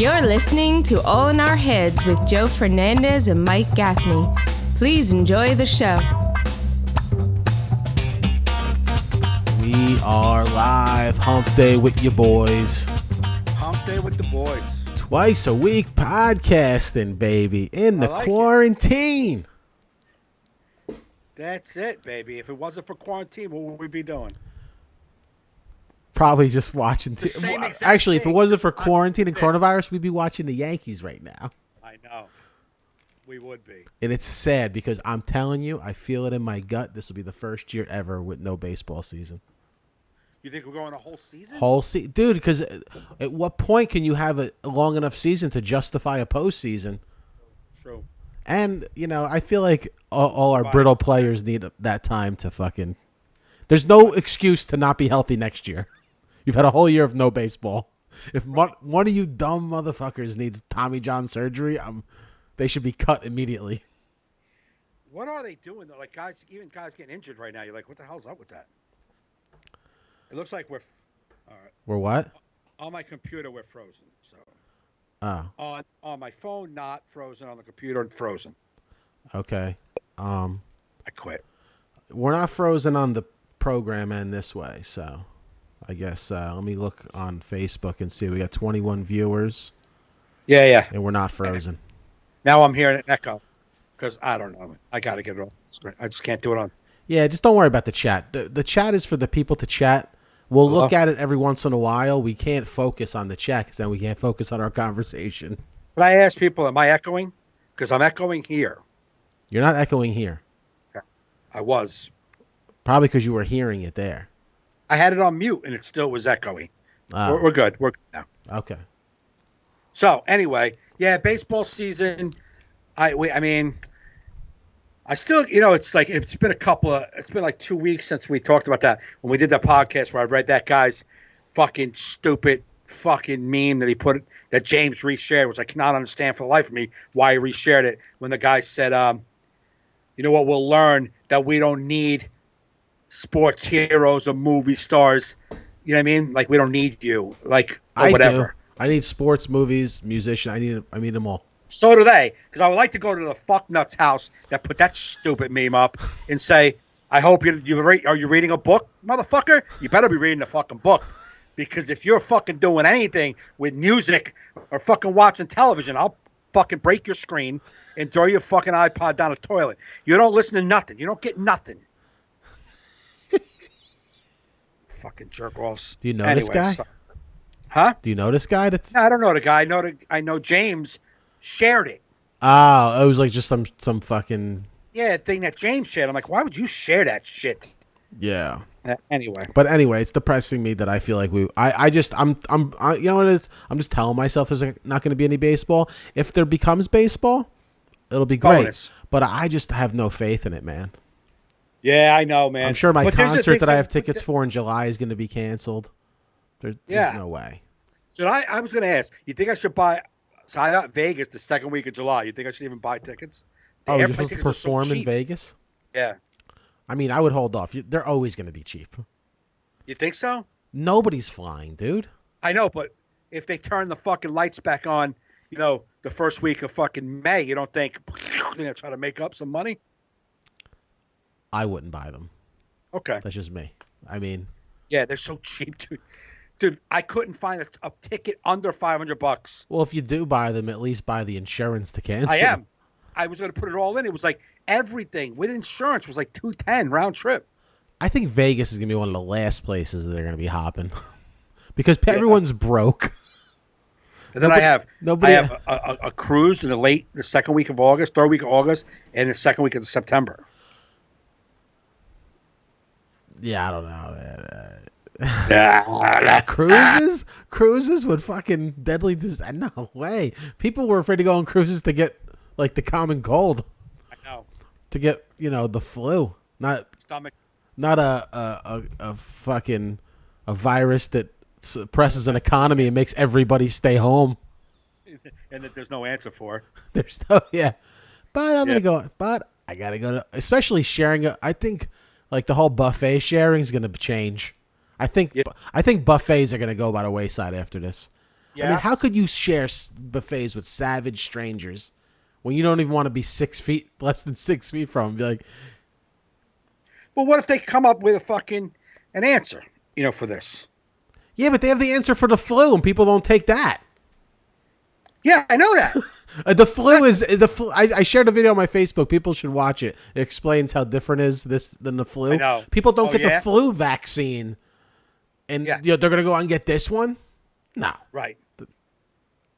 You're listening to All in Our Heads with Joe Fernandes and Mike Gaffney. Please enjoy the show. We are live, Hump Day with your boys. Hump Day with the boys. Twice a week podcasting, baby, in the quarantine. That's it, baby. If it wasn't for quarantine, what would we be doing? Probably just watching. Actually, if it wasn't for quarantine and coronavirus, we'd be watching the Yankees right now. I know. We would be. And it's sad because I'm telling you, I feel it in my gut. This will be the first year ever with no baseball season. You think we're going a whole season? Dude, because at what point can you have a long enough season to justify a postseason? True. And, you know, I feel like all our brittle players need that time to fucking... There's no excuse to not be healthy next year. You've had a whole year of no baseball. If one of you dumb motherfuckers needs Tommy John surgery, they should be cut immediately. What are they doing, though? Like, guys getting injured right now. You're like, what the hell's up with that? It looks like we're... All right. We're what? On my computer, we're frozen. So. Oh. On my phone, not frozen. On the computer, frozen. Okay. I quit. We're not frozen on the program end this way, so I guess let me look on Facebook and see. We got 21 viewers. Yeah. And we're not frozen. Now I'm hearing an echo because I don't know. I got to get it off the screen. I just can't do it on. Yeah, just don't worry about the chat. The chat is for the people to chat. We'll look at it every once in a while. We can't focus on the chat because then we can't focus on our conversation. But I ask people, am I echoing? Because I'm echoing here. You're not echoing here. Okay. I was. Probably because you were hearing it there. I had it on mute and it still was echoing. We're good. We're good now. Okay. So anyway, yeah, baseball season. I mean, I still, it's like it's been like 2 weeks since we talked about that when we did that podcast where I read that guy's fucking stupid fucking meme that he put that James reshared, which I cannot understand for the life of me why he reshared it when the guy said, you know what, we'll learn that we don't need sports heroes or movie stars. You know what I mean? Like we don't need you. Like or whatever. I need sports, movies, musician. I need them all. So do they, because I would like to go to the fucknuts house that put that stupid meme up and say, I hope are you reading a book, motherfucker? You better be reading a fucking book, because if you're fucking doing anything with music or fucking watching television, I'll fucking break your screen and throw your fucking iPod down the toilet. You don't listen to nothing. You don't get nothing. Fucking jerk-offs. Do you know this guy? Huh? Do you know this guy? No, I don't know the guy. I know James shared it. Oh, it was like just some fucking thing that James shared. I'm like, why would you share that shit? Yeah. Anyway, it's depressing me that I feel like you know what it is? I'm just telling myself there's not going to be any baseball. If there becomes baseball, it'll be great. Bonus. But I just have no faith in it, man. Yeah, I know, man. I'm sure my concert that I have tickets for in July is going to be canceled. There's no way. So I was going to ask, you think I should buy? So I got Vegas the second week of July. You think I should even buy tickets? You're supposed to perform in Vegas? Yeah. I mean, I would hold off. They're always going to be cheap. You think so? Nobody's flying, dude. I know, but if they turn the fucking lights back on, the first week of fucking May, you don't think they're going to try to make up some money? I wouldn't buy them. Okay. That's just me. I mean. Yeah, they're so cheap, dude. Dude, I couldn't find a ticket under $500. Well, if you do buy them, at least buy the insurance to cancel. I am. I was going to put it all in. It was like everything with insurance was like $210 round trip. I think Vegas is going to be one of the last places that they're going to be hopping because everyone's broke. And then I have a cruise in the second week of August, third week of August, and the second week of September. Yeah, I don't know. Cruises would fucking deadly. No way. People were afraid to go on cruises to get like the common cold. I know. To get the flu, not stomach, not a fucking a virus that suppresses an economy and makes everybody stay home. And that there's no answer for. There's no but I'm gonna go. But I gotta go to, especially sharing. I think. Like the whole buffet sharing is going to change. I think buffets are going to go by the wayside after this. Yeah. I mean, how could you share buffets with savage strangers when you don't even want to be less than 6 feet from them? Be like, Well, what if they come up with an answer, for this? yeah, but they have the answer for the flu, and people don't take that. Yeah, I know that. The flu is the flu. I shared a video on my Facebook. People should watch it. It explains how different is this than the flu. I know. People don't get the flu vaccine, and they're gonna go out and get this one. No, Right.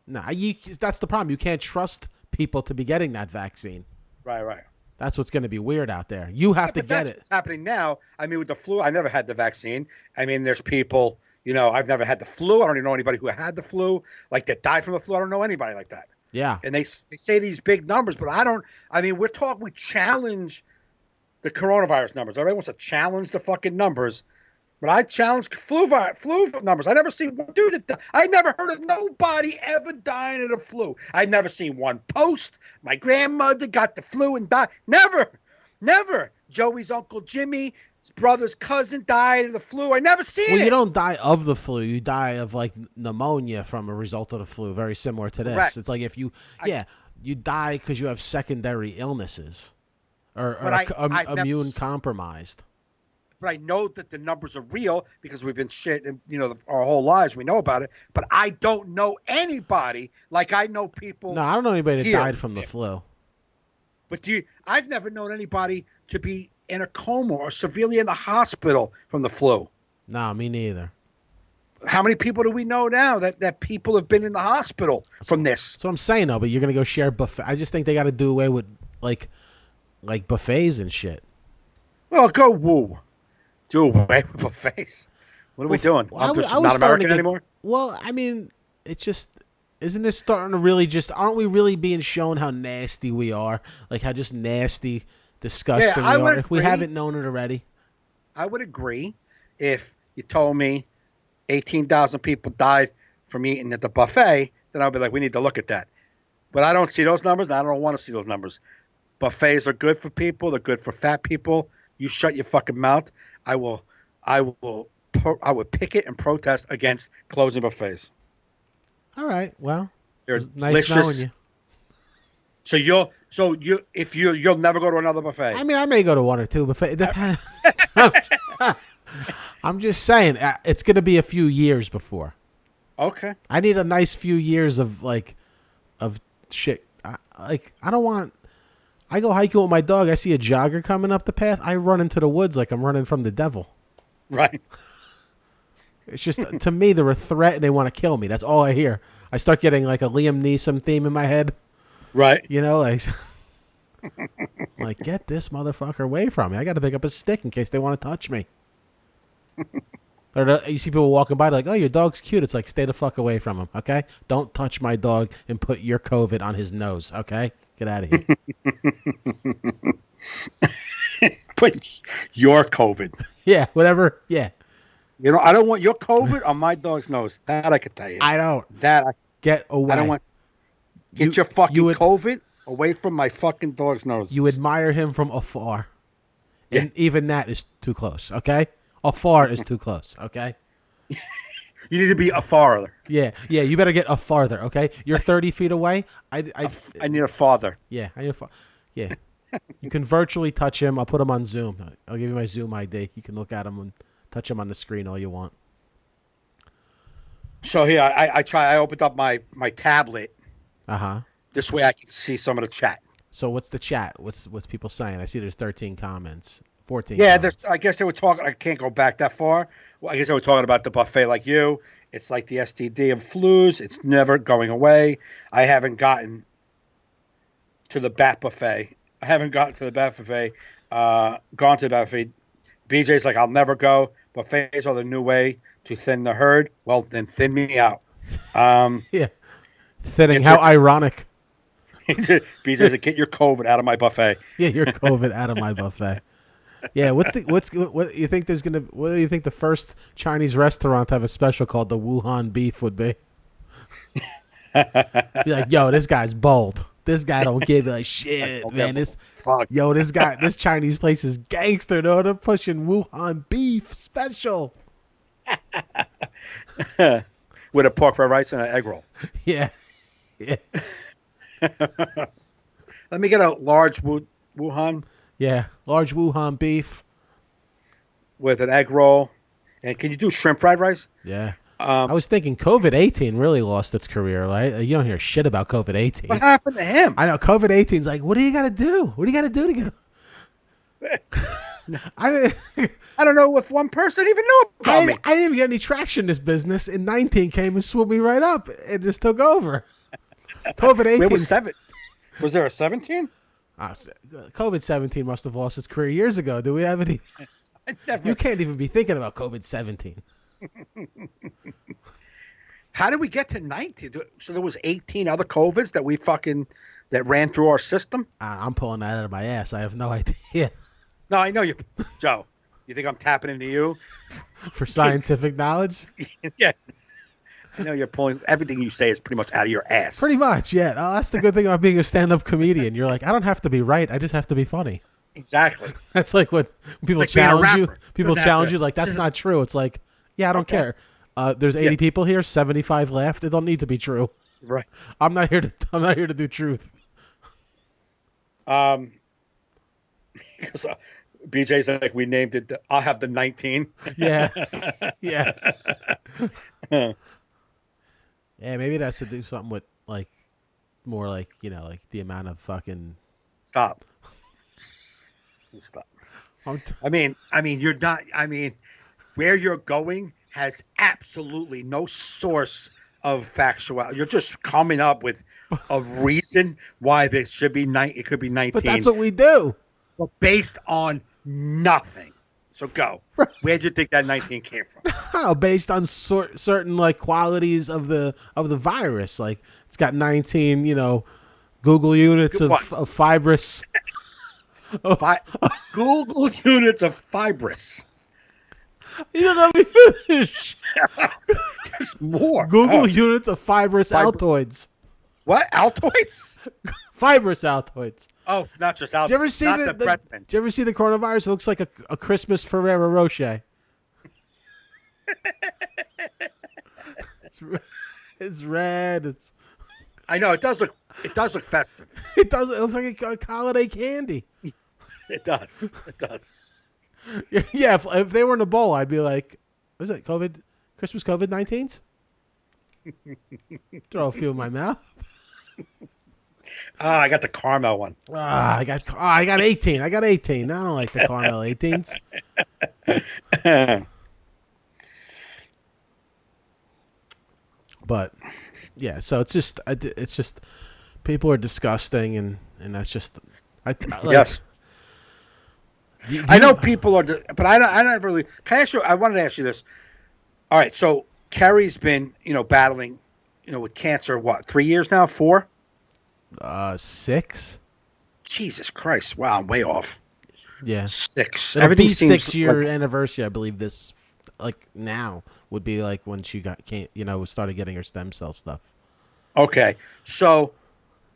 no. That's the problem. You can't trust people to be getting that vaccine. Right. That's what's gonna be weird out there. You have to get it. What's happening now. I mean, with the flu, I never had the vaccine. I mean, there's people. I've never had the flu. I don't even know anybody who had the flu, like that died from the flu. I don't know anybody like that. Yeah. And they say these big numbers, but I don't. I mean, we challenge the coronavirus numbers. Everybody wants to challenge the fucking numbers, but I challenge flu numbers. I never seen one dude I never heard of nobody ever dying of the flu. I never seen one post. My grandmother got the flu and died. Never. Joey's Uncle Jimmy. His brother's cousin died of the flu. I never seen it. Well, you don't die of the flu. You die of like pneumonia from a result of the flu. Very similar to this. Correct. It's like if you die because you have secondary illnesses or immune compromised. But I know that the numbers are real because we've been shit, and our whole lives we know about it. But I don't know anybody like I know people. No, I don't know anybody that died from the flu. But I've never known anybody to be in a coma or severely in the hospital from the flu. No, me neither. How many people do we know now that people have been in the hospital from this? So I'm saying, though, but you're going to go share buffet. I just think they got to do away with, like buffets and shit. Well, go woo. Do away with buffets. What are we doing? I'm just not American anymore? Well, I mean, it's just... Isn't this starting to really aren't we really being shown how nasty we are? Like how just nasty, disgusting we are if we haven't known it already? I would agree if you told me 18,000 people died from eating at the buffet, then I'd be like, we need to look at that. But I don't see those numbers, and I don't want to see those numbers. Buffets are good for people. They're good for fat people. You shut your fucking mouth. I would picket and protest against closing buffets. All right. Well, There's nice knowing you. So you'll never go to another buffet. I mean, I may go to one or two buffets. I'm just saying it's going to be a few years before. Okay. I need a nice few years of shit. I don't want. I go hiking with my dog. I see a jogger coming up the path. I run into the woods like I'm running from the devil. Right. It's just, to me, they're a threat and they want to kill me. That's all I hear. I start getting like a Liam Neeson theme in my head. Right. Like, get this motherfucker away from me. I got to pick up a stick in case they want to touch me. Or you see people walking by like, oh, your dog's cute. It's like, stay the fuck away from him, okay? Don't touch my dog and put your COVID on his nose, okay? Get out of here. Put your COVID. Yeah, whatever. Yeah. I don't want your COVID on my dog's nose. That I could tell you. I don't. Get away. I don't want. Get your fucking COVID away from my fucking dog's nose. You admire him from afar. And even that is too close, okay? Afar is too close, okay? You need to be a farther. Yeah, you better get a farther, okay? You're 30 feet away. I need a father. Yeah, I need a father. Yeah. You can virtually touch him. I'll put him on Zoom. I'll give you my Zoom ID. You can look at him and touch him on the screen all you want. So here, I opened up my tablet. Uh-huh. This way I can see some of the chat. So what's the chat? What's people saying? I see there's 13 comments. 14 Yeah, comments. I guess they were talking. I can't go back that far. Well, I guess they were talking about the buffet like you. It's like the STD and flus. It's never going away. I haven't gotten to the bat buffet. Gone to the bat buffet. BJ's like, I'll never go. Buffets are the new way to thin the herd. Well, then thin me out. Yeah. Thinning. How ironic. BJ's like, get your COVID out of my buffet. Yeah, your COVID out of my buffet. Yeah, what do you think what do you think the first Chinese restaurant to have a special called the Wuhan beef would be? Be like, yo, this guy's bold. This guy don't give a shit, man. This Chinese place is gangster, though. They're pushing Wuhan beef special. with a pork fried rice and an egg roll. Yeah. Yeah. Let me get a large Wuhan Yeah. Large Wuhan beef. with an egg roll. And can you do shrimp fried rice? Yeah. I was thinking COVID-18 really lost its career, right? You don't hear shit about COVID-18. What happened to him? I know COVID-18 is like, what do you got to do? What do you got to do to get? I don't know if one person even knew about me. I didn't even get any traction in this business, and 19 came and swooped me right up and just took over. COVID-18 Where was 7? Was there a 17? COVID-17 must have lost its career years ago. Do we have any? You can't even be thinking about COVID-17. How did we get to 19? So there was 18 other COVIDs that ran through our system? I'm pulling that out of my ass. I have no idea. No, I know you, Joe. You think I'm tapping into you? For scientific knowledge? Yeah. I know you're pulling everything you say is pretty much out of your ass. Pretty much, yeah. That's the good thing about being a stand-up comedian. You're like, I don't have to be right. I just have to be funny. Exactly. That's like when people like challenge you. People challenge you like, that's not true. It's like, yeah, I don't care. There's 80 people here, 75 laughed. It don't need to be true. Right. I'm not here to do truth. Because BJ's like, we named it. I'll have the 19. Yeah. Yeah. Yeah. Maybe it has to do something with like more like like the amount of fucking. Stop. I mean, you're not. I mean, where you're going has absolutely no source of factual. You're just coming up with a reason why there should be it could be 19. But that's what we do. But based on nothing. So go. Where do you think that 19 came from? Oh, based on certain like qualities of the virus. Like it's got 19, Google units of fibrous. Google units of fibrous. You don't let me finish. There's more. Google units of fibrous Altoids. What? Altoids? Fibrous Altoids. Oh, not just Altoids. Did you ever see did you ever see the coronavirus? It looks like a Christmas Ferrero Rocher. It's red. I know it does look festive. It does. It looks like a holiday candy. It does. It does. Yeah, if they were in a bowl, I'd be like, "Was it Christmas COVID-19s?" Throw a few in my mouth. I got the caramel one. I got 18. I got 18. I don't like the caramel 18s. But yeah, so it's just people are disgusting, and that's just yes. I know people are, but I don't really. Can I ask you? I wanted to ask you this. All right, so Kerry's been battling with cancer. What, 3 years now? 4? 6. Jesus Christ! Wow, I'm way off. Yeah, 6. It'll Everything be seems 6-year anniversary, I believe. This now would be like when she started getting her stem cell stuff. Okay, so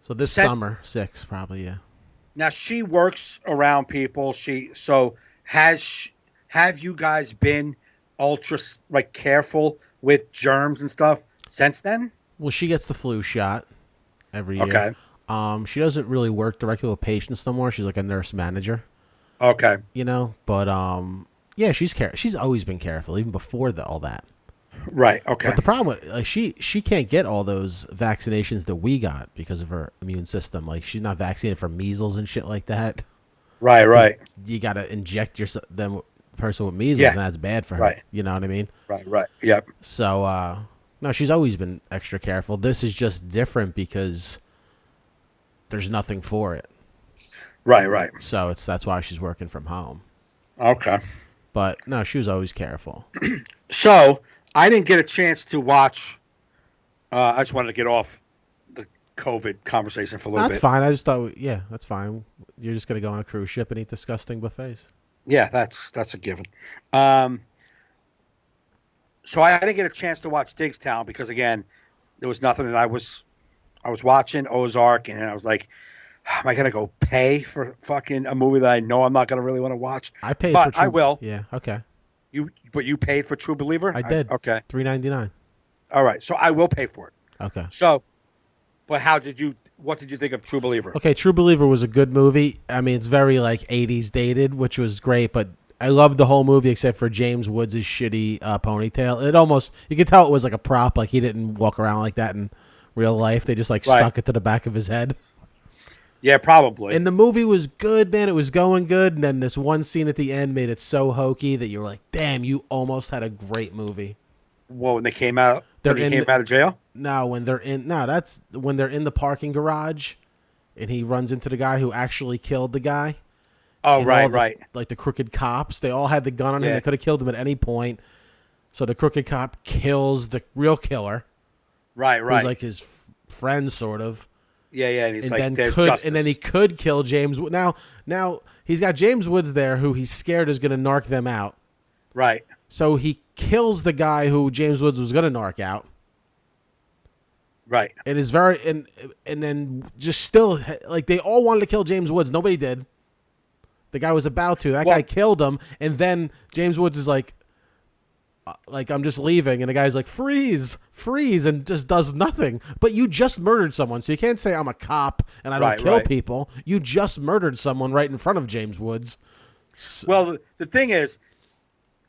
this summer 6 probably, yeah. Now she works around people. Have you guys been ultra careful with germs and stuff since then? Well, she gets the flu shot every year. Okay. She doesn't really work directly with patients no more. She's like a nurse manager. Okay. But yeah, she's always been careful even before all that. Right. Okay. But the problem with she can't get all those vaccinations that we got because of her immune system. Like she's not vaccinated for measles and shit like that. Right. Right. You got to inject the person with measles, and that's bad for her. Right. You know what I mean? Right. Right. Yep. So no, she's always been extra careful. This is just different because there's nothing for it. Right. Right. So that's why she's working from home. Okay. But no, she was always careful. So I didn't get a chance to watch. I just wanted to get off the COVID conversation for a little bit. That's fine. I just thought, that's fine. You're just gonna go on a cruise ship and eat disgusting buffets. Yeah, that's a given. So I didn't get a chance to watch Digstown because again, there was nothing, and I was watching Ozark, and I was like, am I gonna go pay for fucking a movie that I know I'm not gonna really want to watch? I paid, but I will. Yeah, okay. But you paid for True Believer? I did. Okay. $3.99. All right. So I will pay for it. Okay. So, but what did you think of True Believer? Okay, True Believer was a good movie. I mean, it's very like 80s dated, which was great, but I loved the whole movie except for James Woods' shitty ponytail. It almost, you could tell it was like a prop, like he didn't walk around like that in real life. They just like stuck it to the back of his head. Yeah, probably. And the movie was good, man. It was going good, and then this one scene at the end made it so hokey that you were like, damn, you almost had a great movie. Well, when they came out, out of jail? That's when they're in the parking garage and he runs into the guy who actually killed the guy. Oh, right. Like the crooked cops, they all had the gun on him. They could have killed him at any point. So the crooked cop kills the real killer. Right. Who's like his friend, sort of. Yeah, and he's like, there's justice. And then he could kill James. Now he's got James Woods there who he's scared is going to narc them out. Right. So he kills the guy who James Woods was going to narc out. Right. It is very and then just still like they all wanted to kill James Woods. Nobody did. The guy was about to. That guy killed him, and then James Woods is like I'm just leaving, and the guy's like freeze, and just does nothing. But you just murdered someone, so you can't say I'm a cop and I don't kill people. You just murdered someone right in front of James Woods. Well, the thing is,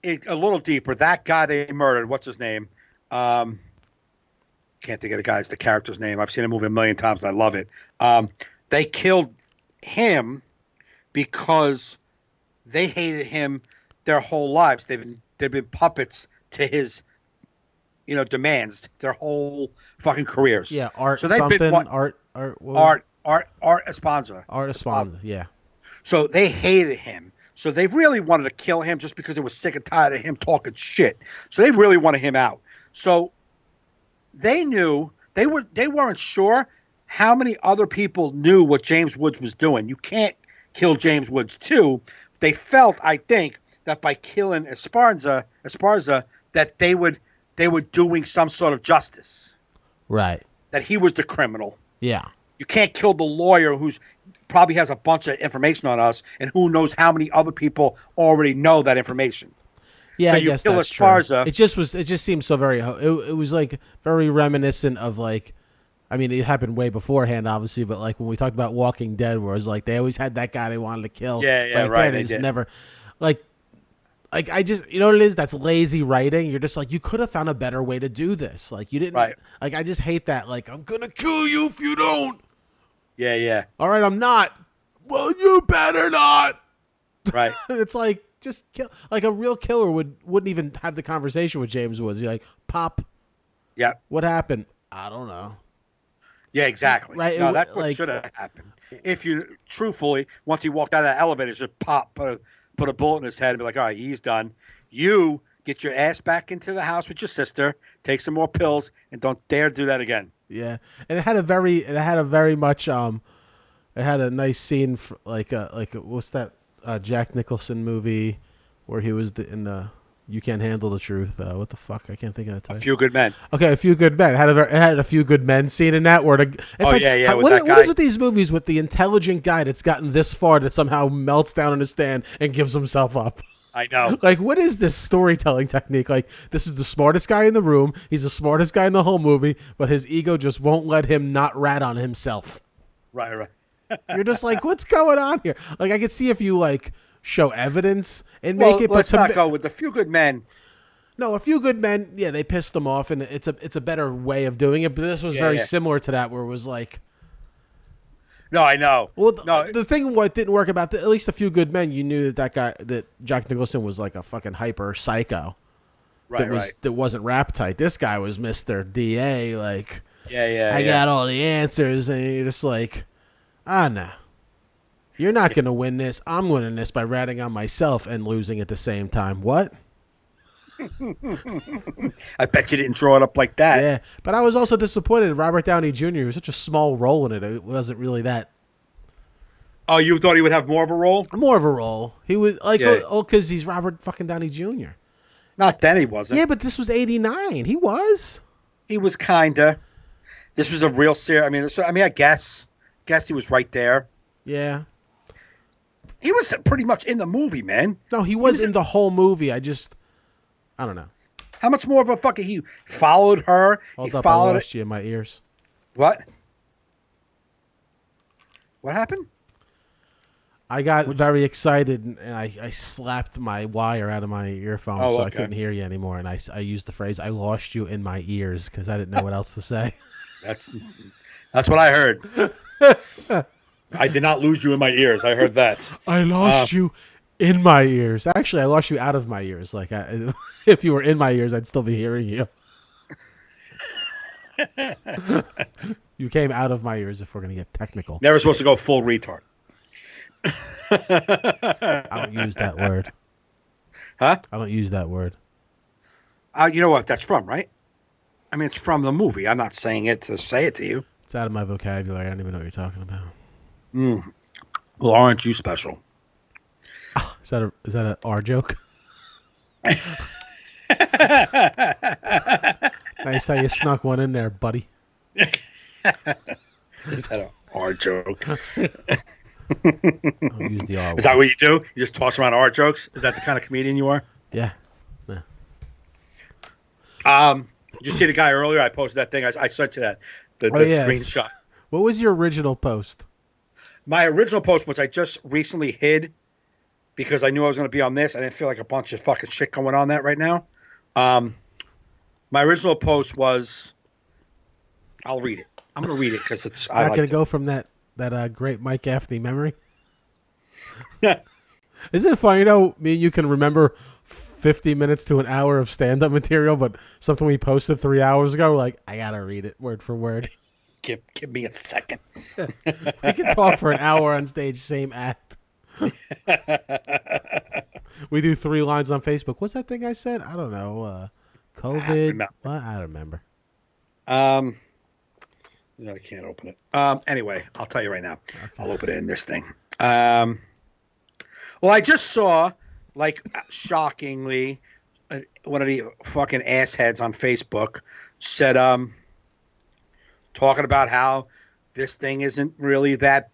a little deeper. That guy they murdered. What's his name? Can't think of the character's name. I've seen the movie a million times. And I love it. They killed him because they hated him their whole lives. They've been puppets to his, demands their whole fucking careers. Yeah, Art. So they've something, been Art Esponza. Art Esponza. Yeah. So they hated him. So they really wanted to kill him just because they were sick and tired of him talking shit. So they really wanted him out. So they knew they weren't sure how many other people knew what James Woods was doing. You can't kill James Woods too. They felt, I think, that by killing Esparza, that they were doing some sort of justice. Right. That he was the criminal. Yeah. You can't kill the lawyer who's probably has a bunch of information on us, and who knows how many other people already know that information. Yeah, so I you guess kill that's Esparza. True. It just seemed so very. It was like very reminiscent of like. I mean, it happened way beforehand, obviously, but like when we talked about Walking Dead, where it was like they always had that guy they wanted to kill. Yeah, right. They just never, like I just, you know what it is? That's lazy writing. You're just like, you could have found a better way to do this. Like you didn't. Right. Like I just hate that. Like I'm gonna kill you if you don't. Yeah. All right, I'm not. Well, you better not. Right. It's like just kill. Like a real killer wouldn't even have the conversation with James Woods. You're like, Pop. Yeah. What happened? I don't know. Yeah, exactly. Right. No, that's what should have happened. If you truthfully, once he walked out of that elevator, just put a bullet in his head and be like, all right, he's done. You get your ass back into the house with your sister, take some more pills, and don't dare do that again. Yeah, and it had a very much it had a nice scene for, like what's that Jack Nicholson movie where he was in the You Can't Handle the Truth. What the fuck? I can't think of that title. A Few Good Men. Okay, A Few Good Men. It had a Few Good Men scene in that where what is with these movies with the intelligent guy that's gotten this far that somehow melts down in a stand and gives himself up? I know. Like, what is this storytelling technique? Like, this is the smartest guy in the room. He's the smartest guy in the whole movie, but his ego just won't let him not rat on himself. Right. You're just like, what's going on here? Like, I could see if you like show evidence and well, make it. Let's not go with the Few Good Men. No, A Few Good Men. Yeah, they pissed them off, and it's a better way of doing it. But this was very similar to that, where it was like. No, I know. Well, the thing what didn't work about at least A Few Good Men, you knew that Jack Nicholson was like a fucking hyper psycho. Right. That wasn't rap tight. This guy was Mr. DA. Like, I got all the answers, and you're just like, no. You're not going to win this. I'm winning this by ratting on myself and losing at the same time. What? I bet you didn't draw it up like that. Yeah, but I was also disappointed. Robert Downey Jr. was such a small role in it. It wasn't really that. Oh, you thought he would have more of a role? More of a role. He was like, because he's Robert fucking Downey Jr. Not then he wasn't. Yeah, but this was '89. He was. He was kinda. This was a real serious. I guess he was right there. Yeah. He was pretty much in the movie, man. No, he was in the whole movie. I don't know. How much more of a fucking he followed her? Hold he up, followed I lost you in my ears. What? What happened? I got very excited and I slapped my wire out of my earphone so I couldn't hear you anymore. And I used the phrase, I lost you in my ears because I didn't know what else to say. That's what I heard. I did not lose you in my ears. I heard that. I lost you in my ears. Actually, I lost you out of my ears. Like, if you were in my ears, I'd still be hearing you. You came out of my ears if we're going to get technical. Never supposed to go full retard. I don't use that word. Huh? I don't use that word. You know what that's from, right? I mean, it's from the movie. I'm not saying it to say it to you. It's out of my vocabulary. I don't even know what you're talking about. Well, aren't you special? Is that a R joke? Nice how you snuck one in there, buddy. Is that an R joke? I'll use the R word. Is that what you do? You just toss around R jokes? Is that the kind of comedian you are? Yeah. Did you see the guy earlier? I posted that thing. I sent you that. The screenshot. What was your original post? My original post, which I just recently hid because I knew I was going to be on this. I didn't feel like a bunch of fucking shit going on that right now. My original post was, I'll read it. I'm going to read it because it's. I'm not going to go from that great Mike Gaffney memory. Isn't it funny, me and you can remember 50 minutes to an hour of stand-up material, but something we posted 3 hours ago, we're like, I got to read it word for word. Give me a second. We can talk for an hour on stage, same act. We do 3 lines on Facebook. What's that thing I said? I don't know. COVID. I don't remember. I can't open it. Anyway, I'll tell you right now. Okay. I'll open it in this thing. Well, I just saw, like, shockingly, one of the fucking assheads on Facebook said, talking about how this thing isn't really that.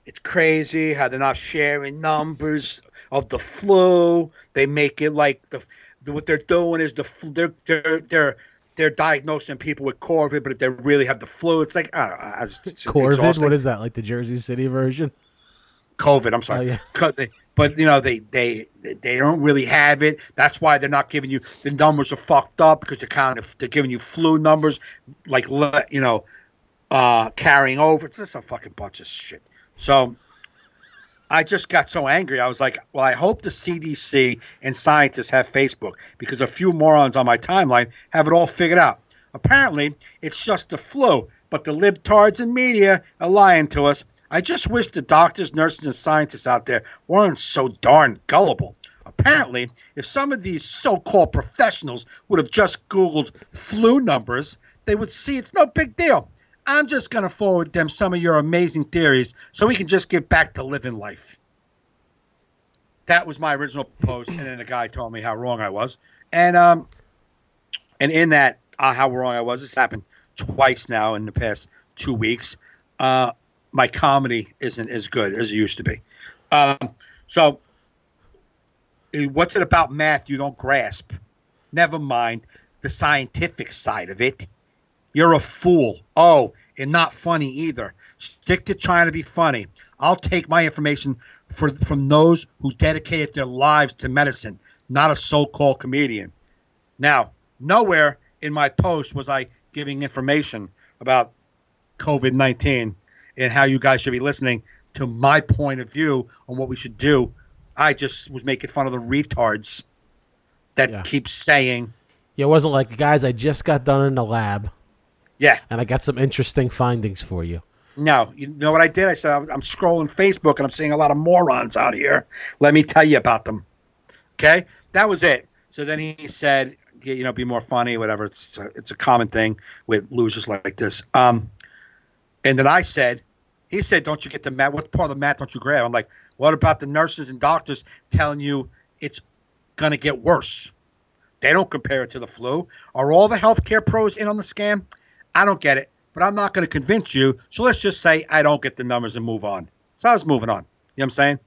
It's crazy how they're not sharing numbers of the flu. They make it like what they're doing is they're diagnosing people with COVID, but they really have the flu. It's like COVID. Exhausting. What is that? Like the Jersey City version? COVID. I'm sorry. Oh, yeah. But they don't really have it. That's why they're not giving you the numbers are fucked up because they're giving you flu numbers like carrying over. It's just a fucking bunch of shit. So I just got so angry. I was like, well, I hope the CDC and scientists have Facebook because a few morons on my timeline have it all figured out. Apparently, it's just the flu, but the libtards and media are lying to us. I just wish the doctors, nurses, and scientists out there weren't so darn gullible. Apparently, if some of these so-called professionals would have just Googled flu numbers, they would see it's no big deal. I'm just going to forward them some of your amazing theories so we can just get back to living life. That was my original post, and then the guy told me how wrong I was. And in that how wrong I was, this happened twice now in the past 2 weeks. My comedy isn't as good as it used to be. So what's it about math you don't grasp? Never mind the scientific side of it. You're a fool. Oh, and not funny either. Stick to trying to be funny. I'll take my information from those who dedicated their lives to medicine, not a so-called comedian. Now, nowhere in my post was I giving information about COVID-19 and how you guys should be listening to my point of view on what we should do. I just was making fun of the retards that keep saying. Yeah, it wasn't like, guys, I just got done in the lab. Yeah. And I got some interesting findings for you. No. You know what I did? I said, I'm scrolling Facebook and I'm seeing a lot of morons out here. Let me tell you about them. Okay? That was it. So then he said, be more funny, whatever. It's a common thing with losers like this. And then he said, don't you get the math? What part of the math don't you grab? I'm like, what about the nurses and doctors telling you it's going to get worse? They don't compare it to the flu. Are all the healthcare pros in on the scam? I don't get it, but I'm not going to convince you. So let's just say I don't get the numbers and move on. So I was moving on. You know what I'm saying?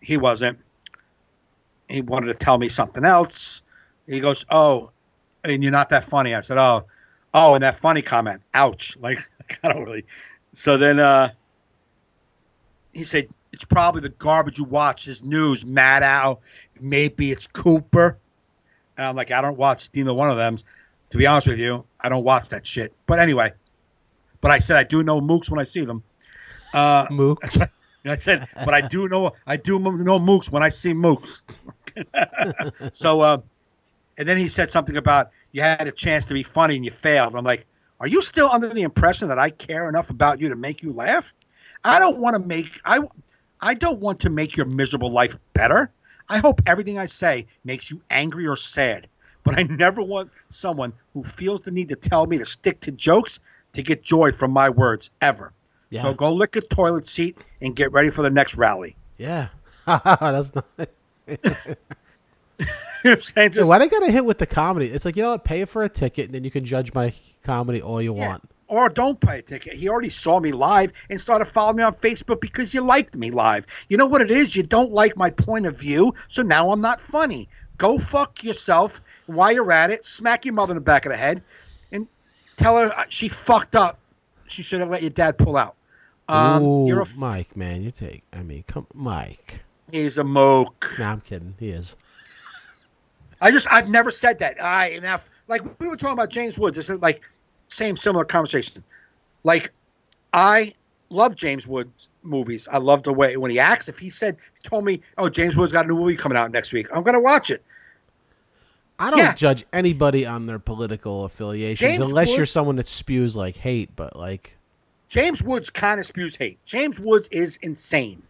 He wasn't. He wanted to tell me something else. He goes, oh, and you're not that funny. I said, oh, and that funny comment. Ouch. Like, I don't really. So then he said, it's probably the garbage you watch. This news, Maddow. Maybe it's Cooper. And I'm like, I don't watch neither one of them. To be honest with you, I don't watch that shit. But anyway, I said I do know Mooks when I see them. Mooks. I said, but I do know Mooks when I see Mooks. So, and then he said something about you had a chance to be funny and you failed. I'm like, are you still under the impression that I care enough about you to make you laugh? I don't want to make your miserable life better. I hope everything I say makes you angry or sad, but I never want someone who feels the need to tell me to stick to jokes to get joy from my words ever. Yeah. So go lick a toilet seat and get ready for the next rally. Yeah. That's not. You know what I'm saying? Why they gotta hit with the comedy? It's like, you know what? Pay for a ticket and then you can judge my comedy all you want. Or don't pay a ticket. He already saw me live and started following me on Facebook because you liked me live. You know what it is? You don't like my point of view, so now I'm not funny. Go fuck yourself. While you're at it, smack your mother in the back of the head and tell her she fucked up. She should have let your dad pull out. Ooh, Mike, man. Mike. He's a moke. Nah, I'm kidding. He is. I've never said that. Like we were talking about James Woods. This is like similar conversation. Like, I love James Woods movies. I love the way when he acts. If he told me, oh, James Woods got a new movie coming out next week, I'm gonna watch it. I don't judge anybody on their political affiliations unless you're someone that spews like hate. But like, James Woods kind of spews hate. James Woods is insane.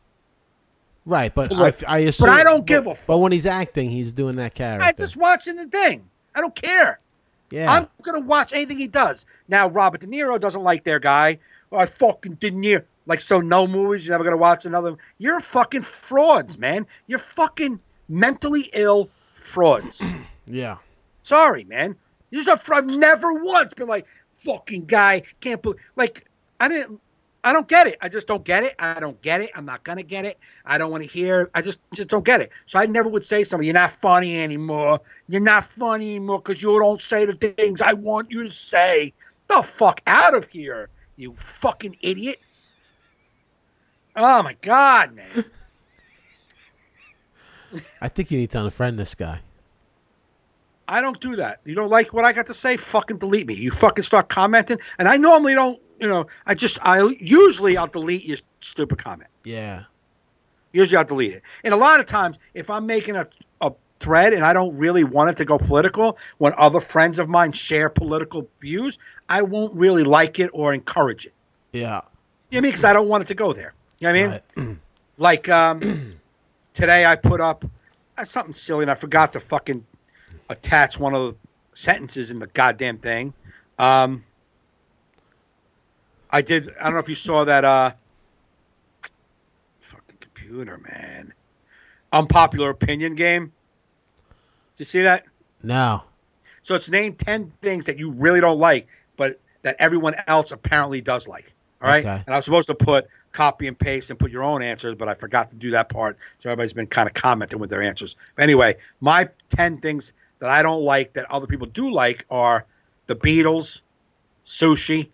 Right, but I assume. But I don't give a fuck. But when he's acting, he's doing that character. I'm just watching the thing. I don't care. Yeah. I'm going to watch anything he does. Now, Robert De Niro doesn't like their guy. Oh, I fucking De Niro. Like, so no movies? You're never going to watch another? You're fucking frauds, man. You're fucking mentally ill frauds. Yeah. Sorry, man. You're just a fraud. I've never once been like, fucking guy, can't believe. Like, I don't get it. I just don't get it. I don't get it. I'm not going to get it. I don't want to hear. I just don't get it. So I never would say to somebody, you're not funny anymore. You're not funny anymore because you don't say the things I want you to say. The fuck out of here, you fucking idiot. Oh, my God, man. I think you need to unfriend this guy. I don't do that. You don't like what I got to say? Fucking delete me. You fucking start commenting. And I normally don't. Usually I'll delete your stupid comment. Yeah. Usually I'll delete it. And a lot of times, if I'm making a thread and I don't really want it to go political, when other friends of mine share political views, I won't really like it or encourage it. Yeah. You know what I mean? Because I don't want it to go there. You know what I mean? Like, today I put up something silly and I forgot to fucking attach one of the sentences in the goddamn thing. I don't know if you saw that fucking computer, man. Unpopular opinion game. Did you see that? No. So it's named 10 things that you really don't like, but that everyone else apparently does like. All right? Okay. And I was supposed to put copy and paste and put your own answers, but I forgot to do that part. So everybody's been kind of commenting with their answers. But anyway, my 10 things that I don't like that other people do like are the Beatles, sushi,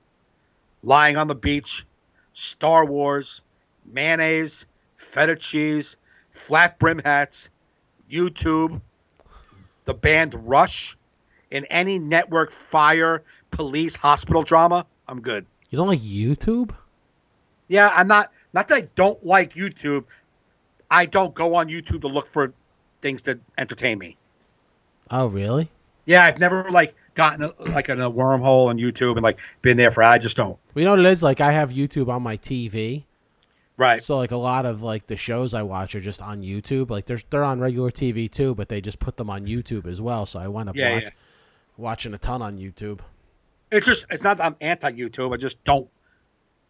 lying on the beach, Star Wars, mayonnaise, feta cheese, flat brim hats, YouTube, the band Rush, and any network fire, police, hospital drama. I'm good. You don't like YouTube? Yeah, I'm not that I don't like YouTube. I don't go on YouTube to look for things that entertain me. Oh, really? Yeah, I've never gotten in a wormhole on YouTube and been there for. I just don't. Well, you know what it is? Like, I have YouTube on my TV. Right. So a lot of the shows I watch are just on YouTube. Like they're on regular TV too, but they just put them on YouTube as well. So I wind up watching a ton on YouTube. It's not that I'm anti-YouTube. I just don't.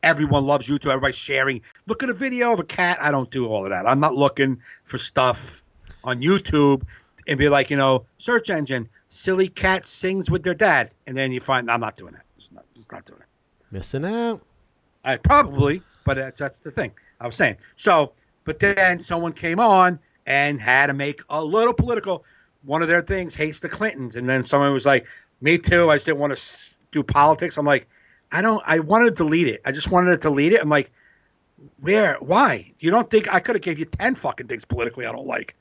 Everyone loves YouTube. Everybody's sharing. Look at a video of a cat. I don't do all of that. I'm not looking for stuff on YouTube and be like, search engine, silly cat sings with their dad. And then you find, I'm not doing that. It's not doing it. Missing out. I probably, but that's the thing I was saying. So, but then someone came on and had to make a little political. one of their things hates the Clintons, and then someone was like, "Me too. I just didn't want to do politics." I'm like, I wanted to delete it. I just wanted to delete it. I'm like, why? You don't think I could have gave you 10 fucking things politically I don't like?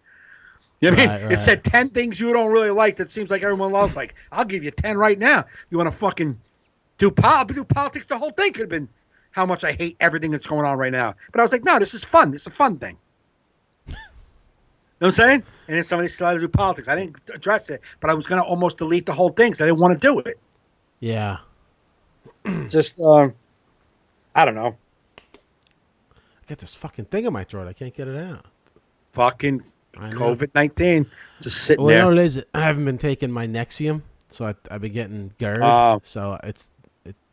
You know what I mean? It said 10 things you don't really like that seems like everyone loves. Like, I'll give you 10 right now. You want to fucking do politics? The whole thing could have been how much I hate everything that's going on right now. But I was like, no, this is fun. This is a fun thing. You know what I'm saying? And then somebody decided to do politics. I didn't address it, but I was going to almost delete the whole thing because I didn't want to do it. Yeah. Just, I don't know. I got this fucking thing in my throat. I can't get it out. Fucking COVID-19. Just sitting there. Well, you know what it is? I haven't been taking my Nexium, so I've been getting GERD. So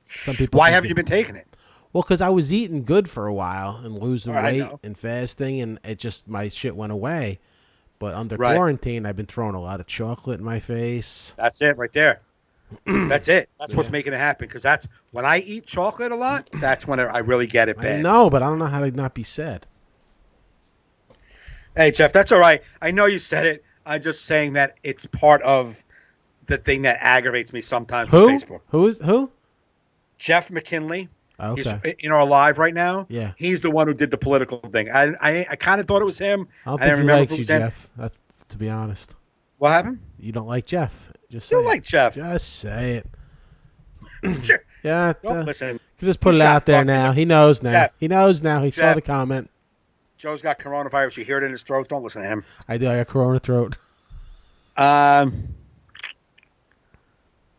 some people. Why haven't you been taking it? Well, because I was eating good for a while and losing weight and fasting, and it just, my shit went away. But under quarantine, I've been throwing a lot of chocolate in my face. That's it right there. That's it. That's what's making it happen. Because that's when I eat chocolate a lot, that's when I really get it bad. I know, but I don't know how to not be sad. Hey, Jeff, that's all right. I know you said it. I'm just saying that it's part of the thing that aggravates me sometimes with Facebook. Who? Jeff McKinley. Okay. He's in our live right now. Yeah. He's the one who did the political thing. I kind of thought it was him. I don't think he likes you, Jeff. That's, to be honest. What happened? You don't like Jeff. Just say you like Jeff. Just say it. Sure. Yeah. Don't listen. You just put it out there now. He knows now. Jeff. He knows now. He saw the comment. Joe's got coronavirus. You hear it in his throat. Don't listen to him. I do. I got corona throat.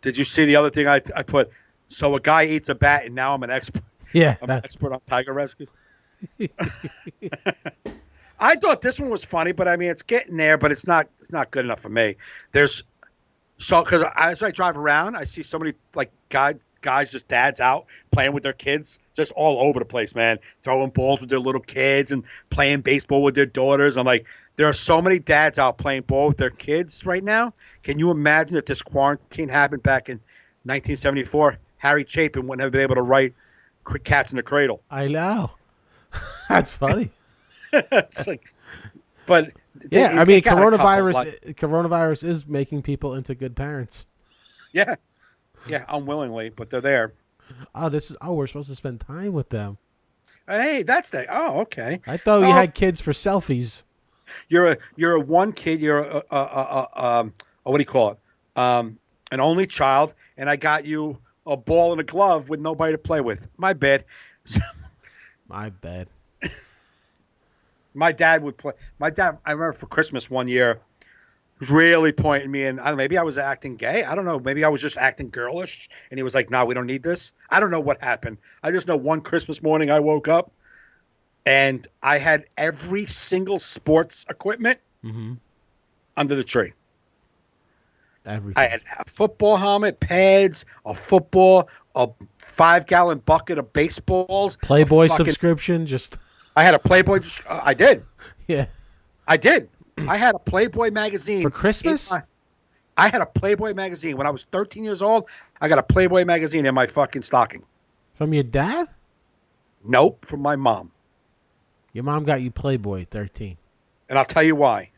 Did you see the other thing I put? So a guy eats a bat, and now I'm an expert. Yeah. I'm an expert on tiger rescues. I thought this one was funny, but I mean, it's getting there, but it's not good enough for me. Because as I drive around, I see so many like guys, just dads out playing with their kids, just all over the place, man. Throwing balls with their little kids and playing baseball with their daughters. I'm like, there are so many dads out playing ball with their kids right now. Can you imagine if this quarantine happened back in 1974? Harry Chapin wouldn't have been able to write Cats in the Cradle. I know. That's funny. It's like, but yeah, I mean, coronavirus is making people into good parents. Yeah, unwillingly, but they're there. We're supposed to spend time with them. Hey, that's that. Oh, okay. I thought you had kids for selfies. You're a one kid. You're a what do you call it? An only child, and I got you a ball and a glove with nobody to play with. My bad. My bad. My dad would play. My dad, I remember for Christmas one year, was really pointing me in. I don't know, maybe I was acting gay. I don't know. Maybe I was just acting girlish. And he was like, "No, we don't need this." I don't know what happened. I just know one Christmas morning I woke up and I had every single sports equipment under the tree. Everything. I had a football helmet, pads, a 5-gallon bucket of baseballs. Playboy subscription, just... I had a Playboy. I did. Yeah. I did. I had a Playboy magazine. For Christmas? I had a Playboy magazine. When I was 13 years old, I got a Playboy magazine in my fucking stocking. From your dad? Nope, from my mom. Your mom got you Playboy at 13. And I'll tell you why.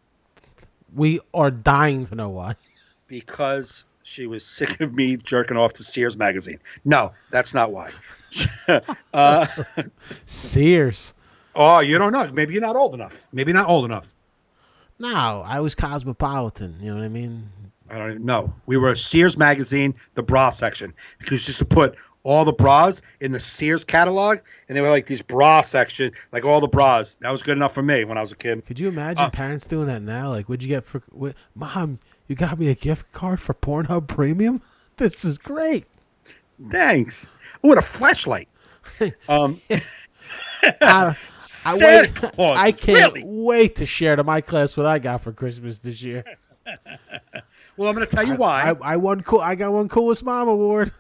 We are dying to know why. Because she was sick of me jerking off to Sears magazine. No, that's not why. Sears. Oh, you don't know. Maybe you're not old enough. No, I was Cosmopolitan. You know what I mean? I don't even know. We were Sears magazine, the bra section. Because just to put all the bras in the Sears catalog, and they were like these bra section, like all the bras. That was good enough for me when I was a kid. Could you imagine parents doing that now? Like, what'd you get for... Mom, you got me a gift card for Pornhub Premium? This is great. Thanks. Ooh, and a flashlight. I can't wait to share to my class what I got for Christmas this year. Well, I'm going to tell you why. I won. I got one Coolest Mom award.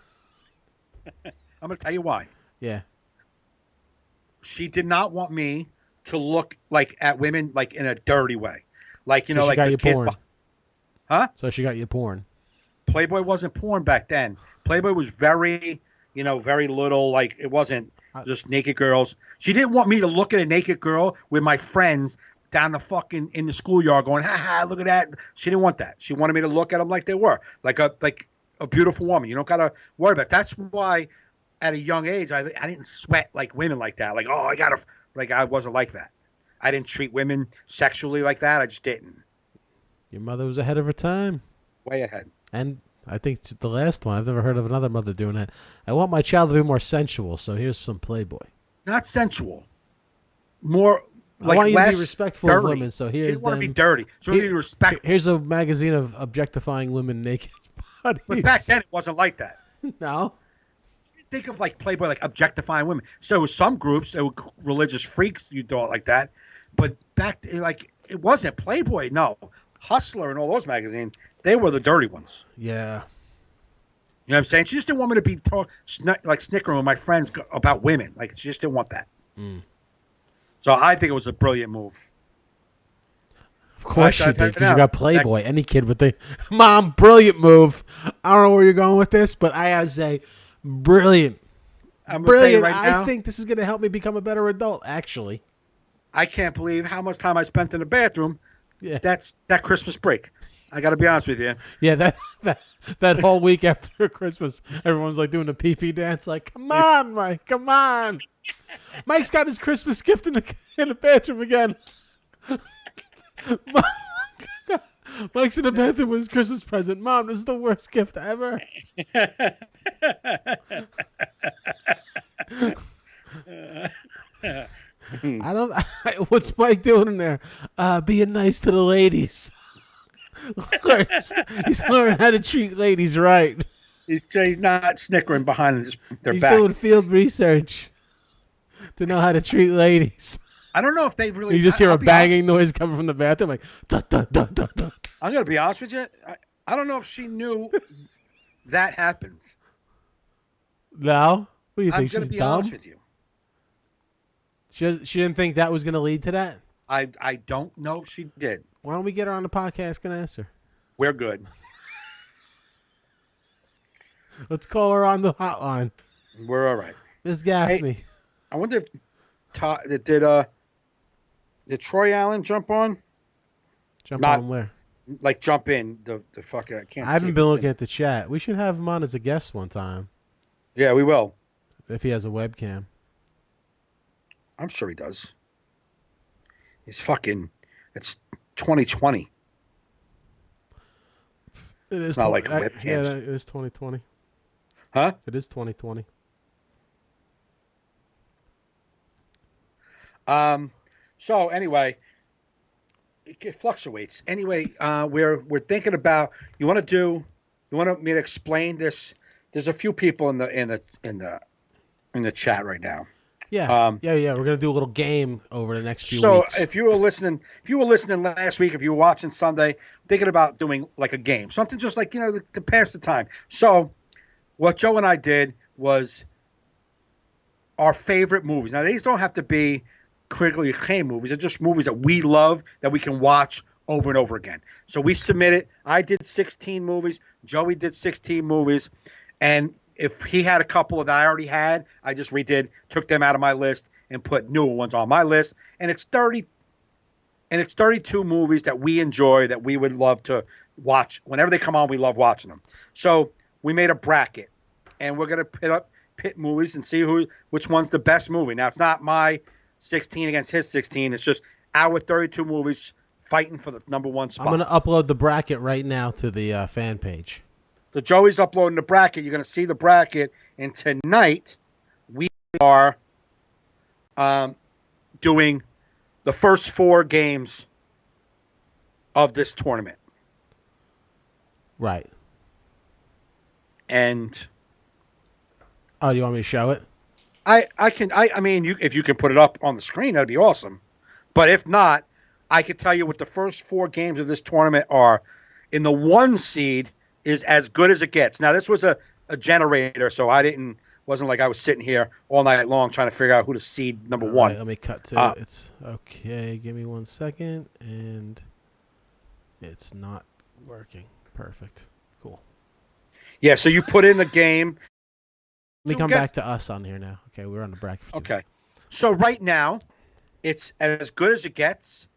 I'm going to tell you why. Yeah. She did not want me to look like at women like in a dirty way, like So like the kids. Porn. Huh? So she got you porn. Playboy wasn't porn back then. Playboy was very, very little. Like it wasn't just naked girls. She didn't want me to look at a naked girl with my friends down the fucking in the schoolyard going, ha ha, look at that. She didn't want that. She wanted me to look at them like they were, like a beautiful woman. You don't gotta worry about it. That's why at a young age I didn't sweat like women like that. Like, oh, I wasn't like that. I didn't treat women sexually like that. I just didn't. Your mother was ahead of her time. Way ahead. And I think it's the last one. I've never heard of another mother doing that. I want my child to be more sensual, so here's some Playboy. Not sensual. More like I want you less to be respectful dirty. of women, so here's She didn't want to them. be dirty. She wanted to be respectful. Here's a magazine of objectifying women naked bodies. But back then it wasn't like that. No. Think of like Playboy, like objectifying women. So some groups, there were religious freaks, you thought like that. But back, like, it wasn't Playboy. No, Hustler and all those magazines, they were the dirty ones. Yeah. You know what I'm saying? She just didn't want me to be like snickering with my friends about women. Like, she just didn't want that. So I think it was a brilliant move. Of course you did, because you got Playboy. Any kid would think, Mom, brilliant move. I don't know where you're going with this, but I gotta say, brilliant. Brilliant. Right now, I think this is going to help me become a better adult, actually. I can't believe how much time I spent in the bathroom. Yeah. That's that Christmas break. I got to be honest with you. Yeah, that whole week after Christmas, everyone's like doing the pee-pee dance. Like, come on, Mike, come on. Mike's got his Christmas gift in the bathroom again. Mike's in the bathroom with his Christmas present. Mom, this is the worst gift ever. What's Mike doing in there? Being nice to the ladies. He's learning how to treat ladies right. He's not snickering behind their back. He's doing field research to know how to treat ladies. I don't know if they really. You just hear a banging noise coming from the bathroom, like da da da da da. I'm gonna be honest with you. I don't know if she knew that happens. No, what do you think? I'm gonna she's be dumb? honest with you. She didn't think that was gonna lead to that. I don't know if she did. Why don't we get her on the podcast and ask her? We're good. Let's call her on the hotline. We're all right. Miss Gaffney. Hey, I wonder if did Troy Allen jump on? On where? Like jump in the fuck. I can't. I haven't been looking at the chat. We should have him on as a guest one time. Yeah, we will. If he has a webcam. I'm sure he does. He's fucking. It's 2020. It is. It's not like a webcam. Yeah, it is 2020. Huh? It is 2020. So anyway, it fluctuates. Anyway, we're thinking about. You want me to explain this? There's a few people in the chat right now. Yeah, yeah. We're gonna do a little game over the next few weeks. So if you were listening last week, if you were watching Sunday, thinking about doing like a game, something just like to pass the time. So what Joe and I did was our favorite movies. Now these don't have to be critically acclaimed movies; they're just movies that we love that we can watch over and over again. So we submitted. I did 16 movies. Joey did 16 movies, and if he had a couple that I already had, I just took them out of my list and put newer ones on my list. And it's 32 movies that we enjoy that we would love to watch. Whenever they come on, we love watching them. So we made a bracket, and we're going to pit movies and see which one's the best movie. Now, it's not my 16 against his 16. It's just our 32 movies fighting for the number one spot. I'm going to upload the bracket right now to the fan page. So Joey's uploading the bracket. You're going to see the bracket. And tonight, we are doing the first 4 games of this tournament. Right. And oh, you want me to show it? I mean, if you can put it up on the screen, that'd be awesome. But if not, I could tell you what the first 4 games of this tournament are. In the 1 seed is as good as it gets. Now, this was a generator, so wasn't like I was sitting here all night long trying to figure out who to seed number 1. Right, let me cut to it. It's okay. Give me 1 second, and it's not working. Perfect. Cool. Yeah, so you put in the game. Let me come back to us on here now. Okay, we're on the bracket. Okay. So right now, it's as good as it gets.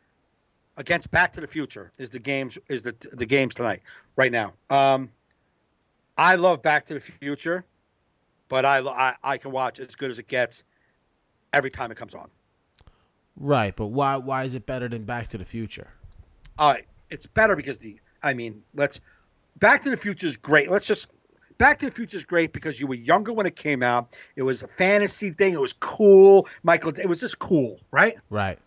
against Back to the Future is the games tonight right now. I love Back to the Future, but I can watch As Good as It Gets every time it comes on. Right, but why is it better than Back to the Future? All right, it's better because Back to the Future is great. Back to the Future is great because you were younger when it came out. It was a fantasy thing. It was cool. It was just cool, right? Right.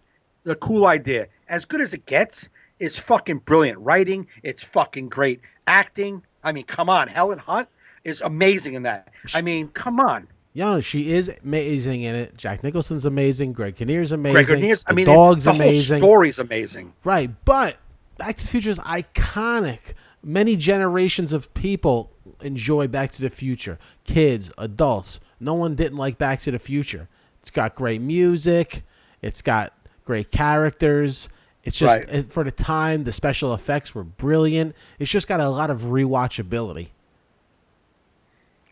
The cool idea. As Good as It Gets is fucking brilliant writing. It's fucking great acting. I mean, come on. Helen Hunt is amazing in that. I mean, come on. Yeah, she is amazing in it. Jack Nicholson's amazing. Greg Kinnear's amazing. The dog's the amazing. Whole story's amazing. Right, but Back to the Future is iconic. Many generations of people enjoy Back to the Future. Kids, adults. No one didn't like Back to the Future. It's got great music. It's got great characters. It's just, for the time, the special effects were brilliant. It's just got a lot of rewatchability.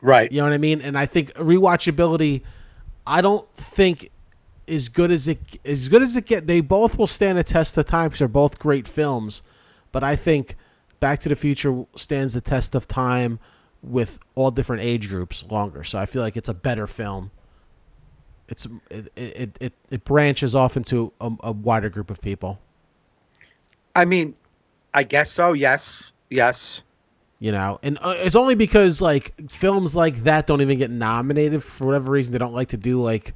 Right. You know what I mean? And I think rewatchability, I don't think as good as it gets. They both will stand a test of time because they're both great films. But I think Back to the Future stands the test of time with all different age groups longer. So I feel like it's a better film. It branches off into a wider group of people. I mean, I guess so. Yes. You know, and it's only because like films like that don't even get nominated for whatever reason. They don't like to do like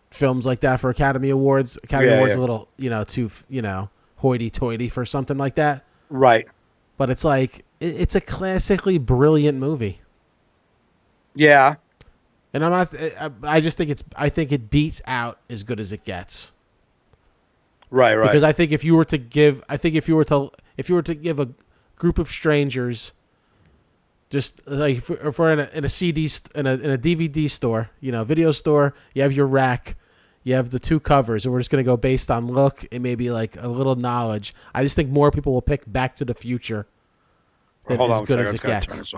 films like that for Academy Awards. Awards a little, too, hoity-toity for something like that. Right. But it's like it's a classically brilliant movie. Yeah. And I'm not. I just think I think it beats out As Good as It Gets. Right. Because I think if you were to give a group of strangers, just like if we're in a DVD store, video store, you have your rack, you have the two covers, and we're just gonna go based on look and maybe like a little knowledge. I just think more people will pick Back to the Future than As Good as It Gets.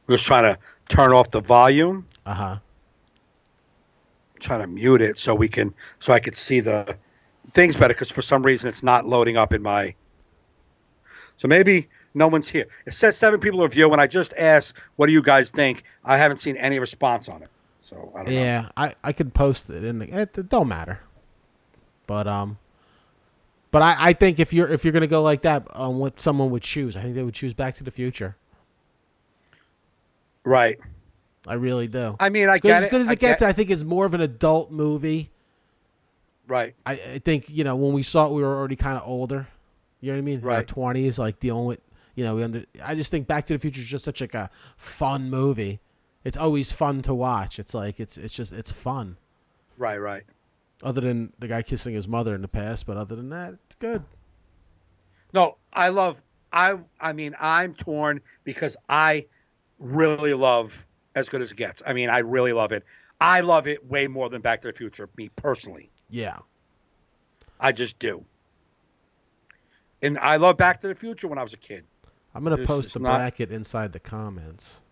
We're just trying to turn off the volume. Trying to mute it so I could see the things better because for some reason it's not loading up in my. So maybe no one's here. It says 7 people are viewing. When I just asked, what do you guys think? I haven't seen any response on it. So I don't know. Yeah, I could post it it don't matter. But I think if you're gonna go like that on what someone would choose, I think they would choose Back to the Future. Right. I really do. I mean, I get it. As Good as It Gets, I think is more of an adult movie. Right. I think, when we saw it, we were already kind of older. You know what I mean? Right. Our 20s, like dealing with, I just think Back to the Future is just such like a fun movie. It's always fun to watch. It's like, it's fun. Right. Other than the guy kissing his mother in the past, but other than that, it's good. No, I mean, I'm torn because I really love As Good as It Gets. I mean, I really love it. I love it way more than Back to the Future, me personally. Yeah. I just do. And I love Back to the Future when I was a kid. I'm going to post the bracket inside the comments.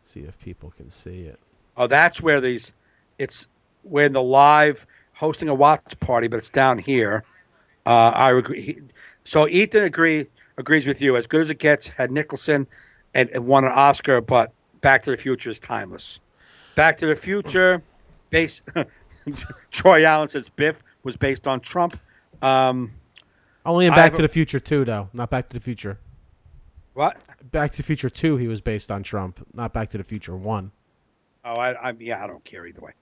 See if people can see it. Oh, that's where we're in the live hosting a watch party, but it's down here. I agree. So Ethan agrees with you. As Good as It Gets had Nicholson and won an Oscar, but Back to the Future is timeless. Back to the Future, Troy Allen says Biff was based on Trump. Only in Back to the Future 2, though, not Back to the Future. What? Back to the Future 2, he was based on Trump, not Back to the Future 1. Oh, I don't care either way.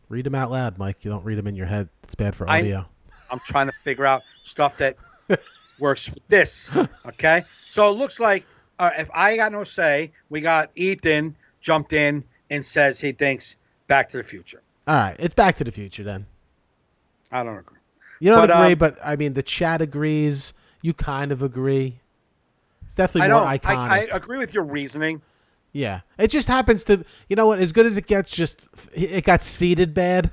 Read them out loud, Mike. You don't read them in your head. It's bad for audio. I'm trying to figure out stuff that works with this. Okay? So it looks like if I got no say, we got Ethan jumped in and says he thinks Back to the Future. All right. It's Back to the Future then. I don't agree. You don't agree, but I mean, the chat agrees. You kind of agree. It's definitely more iconic. I agree with your reasoning. Yeah. It just happens to, As Good as It Gets, it got seeded bad.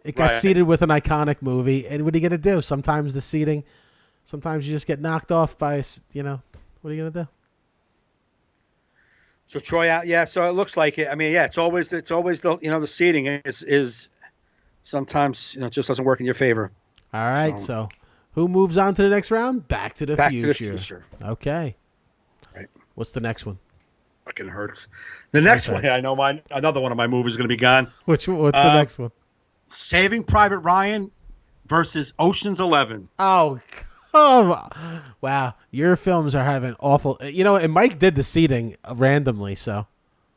It got seeded with an iconic movie. And what are you going to do? Sometimes the seeding, sometimes you just get knocked off by, what are you going to do? So Troy out, yeah. So it looks like it. I mean, yeah, it's always the the seeding is sometimes it just doesn't work in your favor. All right, so who moves on to the next round? Back to the Future. Okay. Right. What's the next one? Fucking hurts. The next one, I know another one of my movies is going to be gone. What's the next one? Saving Private Ryan versus Ocean's 11. Oh, come on. Wow. Your films are having awful. And Mike did the seating randomly, so.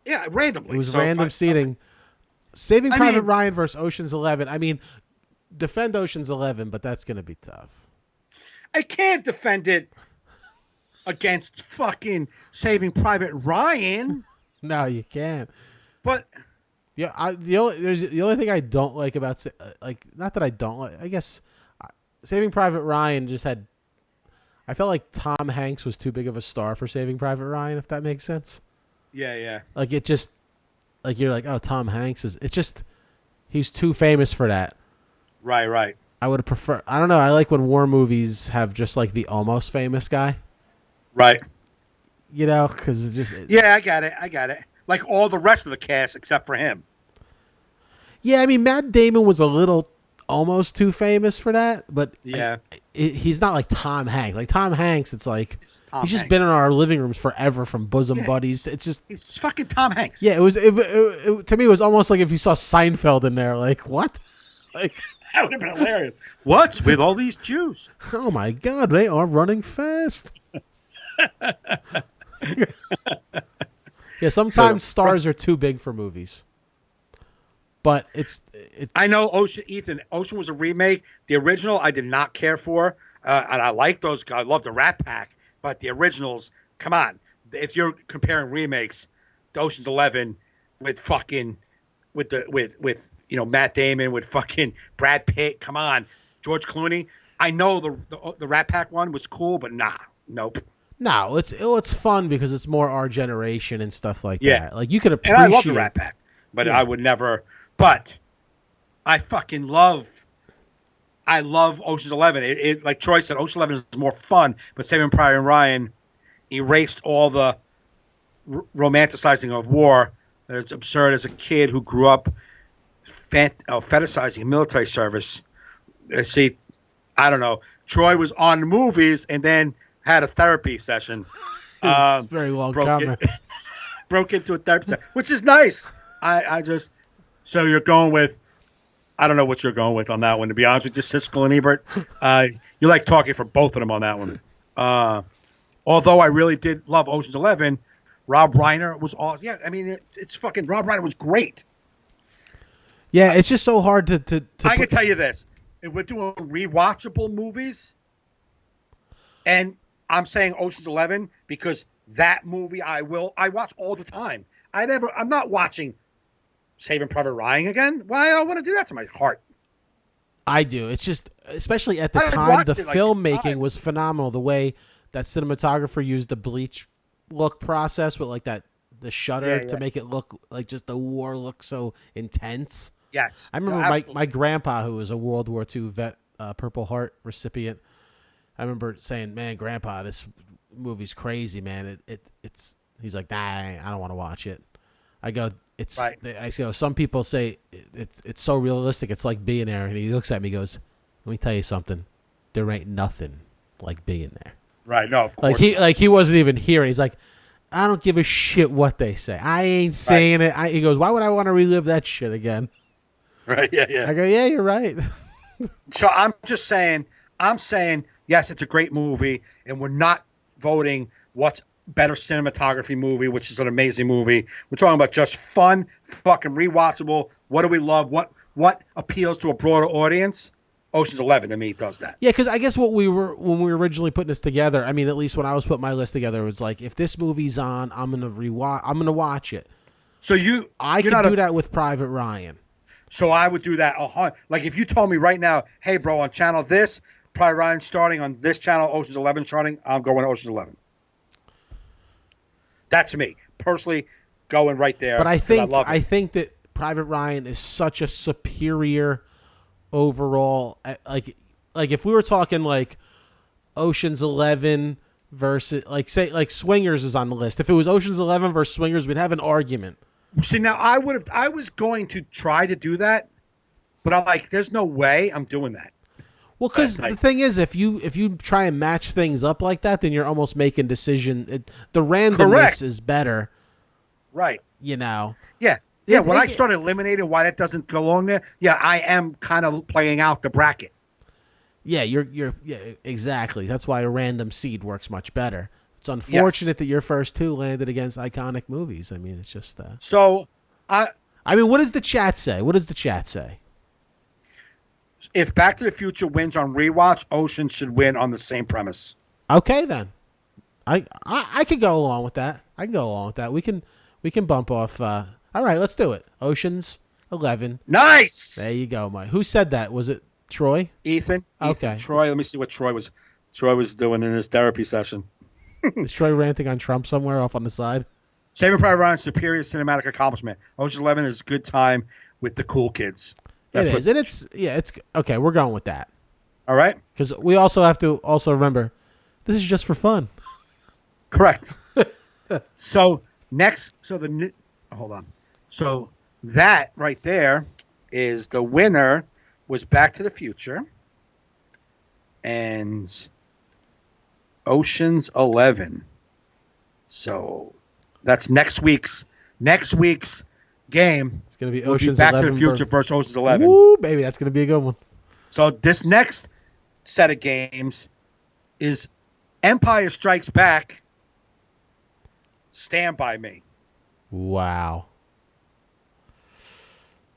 Yeah, randomly. It was random seating. Saving Private Ryan versus Ocean's 11. I mean, defend Ocean's 11, but that's going to be tough. I can't defend it against fucking Saving Private Ryan. No, you can't. But yeah, the only thing I don't like about not that I don't like. I guess Saving Private Ryan just had. I felt like Tom Hanks was too big of a star for Saving Private Ryan, if that makes sense. Yeah. Like it just, like you're like, oh, Tom Hanks is. It's just, he's too famous for that. Right. I would have preferred. I don't know. I like when war movies have just like the almost famous guy. Right. Because it's just. Yeah, I got it. Like all the rest of the cast except for him. Yeah, I mean, Matt Damon was a little almost too famous for that, but yeah, he's not like Tom Hanks. Like Tom Hanks, it's like he's just Hanks. been in our living rooms forever from bosom buddies. It's just he's fucking Tom Hanks. Yeah, it to me it was almost like if you saw Seinfeld in there. Like what? Like that would have been hilarious. What's with all these Jews? Oh my God, they are running fast. Yeah, sometimes stars are too big for movies. But it's I know Ocean was a remake. The original I did not care for. And I like those guys. I love the Rat Pack. But the originals, come on. If you're comparing remakes, the Ocean's 11 with fucking with Matt Damon, with fucking Brad Pitt, come on. George Clooney. I know the Rat Pack one was cool, but nope. No, it's fun because it's more our generation and stuff like that. Like you could appreciate. And I love the Rat Pack, but I would never. But I fucking love Ocean's 11. It like Troy said, Ocean's 11 is more fun, but Saving Private Ryan erased all the romanticizing of war. It's absurd as a kid who grew up fetishizing military service. See, I don't know. Troy was on movies and then had a therapy session. It's very well common. Broke into a therapy session, which is nice. I just. So you're going with, I don't know what you're going with on that one, to be honest with you, Siskel and Ebert. You like talking for both of them on that one. Although I really did love Ocean's 11, Rob Reiner was awesome. Yeah, I mean, it's fucking, Rob Reiner was great. Yeah, it's just so hard to I can tell you this. If we're doing rewatchable movies, and I'm saying Ocean's 11 because that movie I watch all the time. I'm not watching Saving Private Ryan again? Why I want to do that to my heart? I do. It's just, especially at the time, the filmmaking was phenomenal. The way that cinematographer used the bleach look process with like the shutter to make it look like just the war look so intense. Yes. I remember my grandpa, who was a World War II vet, Purple Heart recipient. I remember saying, "Man, Grandpa, this movie's crazy, man. It's." He's like, "Nah, I don't want to watch it." I go, "It's." Right. I go, some people say it's so realistic. It's like being there. And he looks at me, and goes, "Let me tell you something. There ain't nothing like being there." Right. No, of course. He wasn't even here. He's like, "I don't give a shit what they say. I ain't saying it." He goes, "Why would I want to relive that shit again?" Right. Yeah. I go, "Yeah, you're right." So I'm just saying. I'm saying yes, it's a great movie, and we're not voting what's better cinematography movie, which is an amazing movie. We're talking about just fun, fucking rewatchable. What do we love? What appeals to a broader audience? Ocean's 11 to me does that. Yeah, because I guess when we were originally putting this together, I mean, at least when I was putting my list together, it was like, if this movie's on, I'm gonna watch it. So I could do that with Private Ryan. So I would do that. Like if you told me right now, hey bro, on channel this, Private Ryan starting, on this channel, Ocean's 11 starting, I'm going Ocean's 11. That's me personally going right there. But I think that Private Ryan is such a superior overall. Like if we were talking like Ocean's 11 versus like Swingers is on the list. If it was Ocean's 11 versus Swingers, we'd have an argument. See, now I was going to try to do that, but I'm like, there's no way I'm doing that. Well, because the thing is, if you try and match things up like that, then you're almost making the randomness is better. Right. You know. Yeah. Yeah. When I start eliminating why that doesn't go along there, yeah, I am kind of playing out the bracket. Yeah, yeah, exactly. That's why a random seed works much better. It's unfortunate that your first two landed against iconic movies. I mean, it's just So, I mean, what does the chat say? What does the chat say? If Back to the Future wins on rewatch, Ocean should win on the same premise. Okay, then. I could go along with that. I can go along with that. We can bump off. All right, let's do it. Ocean's 11. Nice. There you go, Mike. Who said that? Was it Troy? Ethan. Okay. Troy. Let me see what Troy was doing in his therapy session. Is Troy ranting on Trump somewhere off on the side? Saving Private Ryan, superior cinematic accomplishment. Ocean's 11 is a good time with the cool kids. It is, and it's okay. We're going with that. All right, because we also have to remember this is just for fun. Correct. So hold on. So that right there is the winner was Back to the Future, and Ocean's 11. So that's next week's game. It's going to be Ocean's Back 11 to the Future versus Ocean's 11. Woo, baby, that's going to be a good one. So this next set of games is Empire Strikes Back, Stand By Me. Wow.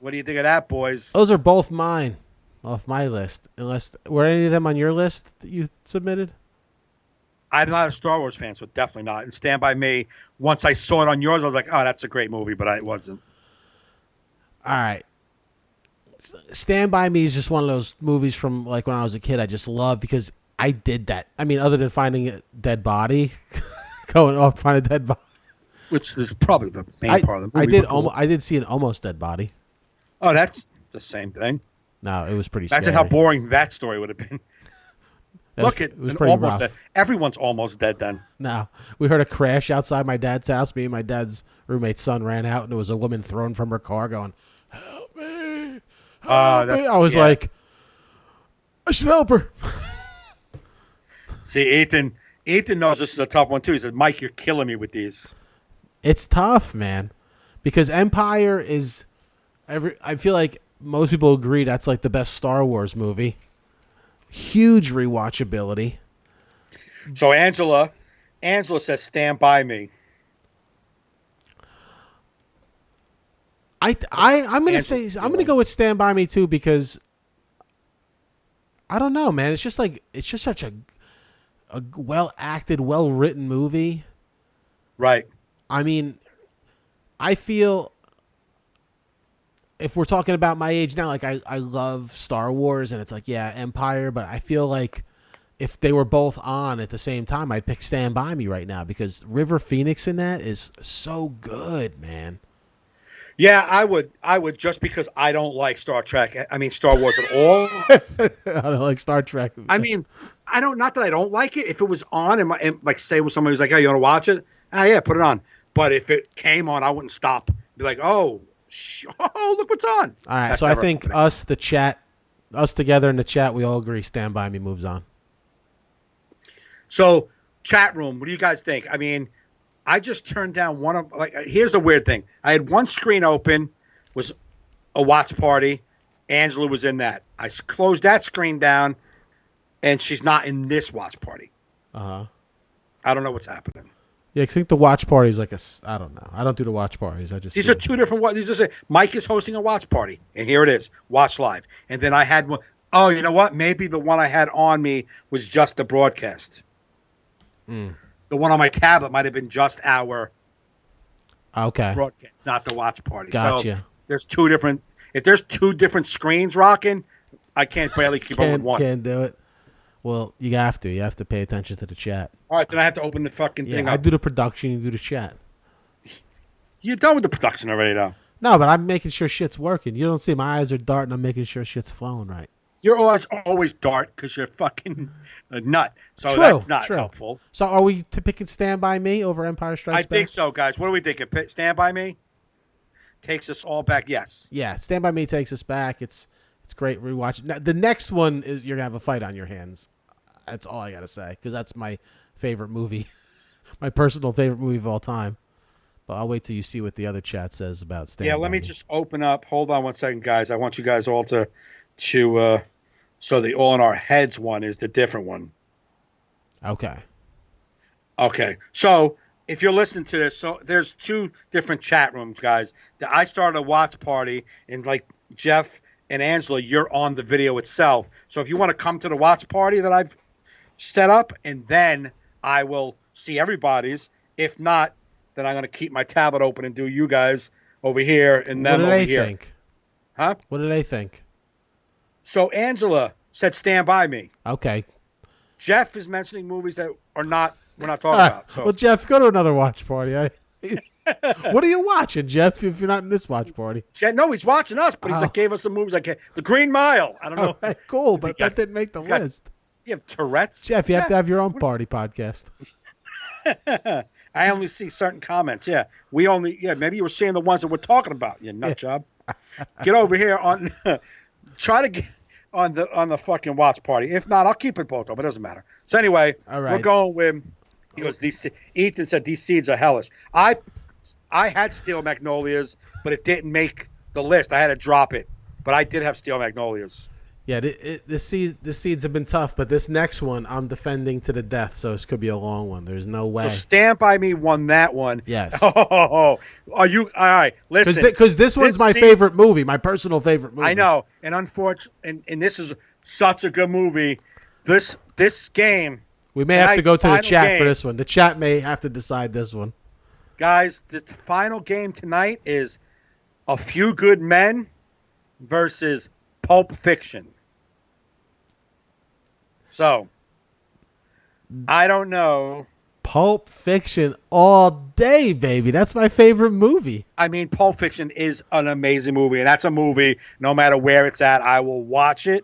What do you think of that, boys? Those are both mine off my list. Unless were any of them on your list that you submitted? I'm not a Star Wars fan, so definitely not. And Stand By Me, once I saw it on yours, I was like, oh, that's a great movie, but it wasn't. All right. Stand By Me is just one of those movies from like when I was a kid I just loved because I did that. I mean, other than finding a dead body, going off to find a dead body. Which is probably the main part of the movie. I did see an almost dead body. Oh, that's the same thing. No, it was pretty scary. Imagine how boring that story would have been. It was pretty almost rough. dead. Everyone's almost dead then. No. We heard a crash outside my dad's house. Me and my dad's roommate's son ran out, and there was a woman thrown from her car going, help me. Help me. I was like, I should help her. See, Ethan knows this is a tough one, too. He says, Mike, you're killing me with these. It's tough, man. Because Empire is... I feel like most people agree that's like the best Star Wars movie. Huge rewatchability. So Angela says Stand By Me. I'm gonna go with Stand By Me too because I don't know, man. It's just such a well acted, well written movie. Right. I mean, I feel if we're talking about my age now, like I love Star Wars and it's like, yeah, Empire, but I feel like if they were both on at the same time, I'd pick Stand By Me right now because River Phoenix in that is so good, man. Yeah, I would just because I don't like Star Wars at all. I don't like Star Trek. I mean, not that I don't like it. If it was on and like say with somebody who's like, "Hey, you want to watch it?" Yeah, put it on. But if it came on, I wouldn't stop. Be like, "Oh, look what's on." All right, so I think us together in the chat, we all agree Stand By Me moves on. So, chat room, what do you guys think? I mean, I just turned down one of here's the weird thing. I had one screen open, was a watch party. Angela was in that. I closed that screen down, and she's not in this watch party. I don't know what's happening. Yeah, I think the watch party is I don't know. I don't do the watch parties. These are two different. Mike is hosting a watch party, and here it is, watch live. And then I had one. Oh, you know what? Maybe the one I had on me was just the broadcast. The one on my tablet might have been just our broadcast, not the watch party. Gotcha. So there's two different. If there's two different screens rocking, I can't barely keep up with one. Can't do it. Well, you have to. You have to pay attention to the chat. All right, then I have to open the fucking thing up. I do the production, you do the chat. You're done with the production already, though. No, but I'm making sure shit's working. You don't see my eyes are darting. I'm making sure shit's flowing right. You're always dark because you're fucking a nut. So True, that's not true. helpful. So are we picking Stand By Me over Empire Strikes Back? I think so, guys. What are we thinking? Stand By Me takes us all back. Yes. Yeah, Stand By Me takes us back. It's great rewatch. Now, the next one is you're gonna have a fight on your hands. That's all I gotta say because that's my favorite movie, my personal favorite movie of all time. But I'll wait till you see what the other chat says about Stand By Me. Yeah, let me just open up. Hold on one second, guys. I want you guys all to so the All in Our Heads one is the different one. Okay. Okay. So if you're listening to this, so there's 2 different chat rooms, guys. I started a watch party, and like Jeff and Angela, you're on the video itself. So if you want to come to the watch party that I've set up, and then I will see everybody's. If not, then I'm going to keep my tablet open and do you guys over here and them over here. What do they think? Huh? What do they think? So Angela said Stand By Me. Okay. Jeff is mentioning movies that we're not talking about. So. Well, Jeff, go to another watch party. What are you watching, Jeff, if you're not in this watch party? No, he's watching us, but he's gave us some movies like The Green Mile. I don't know. Okay, cool, but that didn't make the list. You have Tourette's? Jeff, you have to have your own party podcast. I only see certain comments. Yeah, maybe you were seeing the ones that we're talking about. You nut job. Get over here on. Try to get on the fucking watch party. If not, I'll keep it both up. It doesn't matter. So anyway, all right. We're going with. He goes. Ethan said these seeds are hellish. I had Steel Magnolias, but it didn't make the list. I had to drop it, but I did have Steel Magnolias. Yeah, the seeds have been tough, but this next one I'm defending to the death, so this could be a long one. There's no way. So Stand By Me won that one. Yes. Oh, are you all right? Listen, because this one's my favorite movie, my personal favorite movie. I know, and unfortunately, and this is such a good movie. This game. We may have to go to the chat for this one. The chat may have to decide this one. Guys, the final game tonight is A Few Good Men versus Pulp Fiction. So, I don't know. Pulp Fiction all day, baby. That's my favorite movie. I mean, Pulp Fiction is an amazing movie, and that's a movie, no matter where it's at, I will watch it.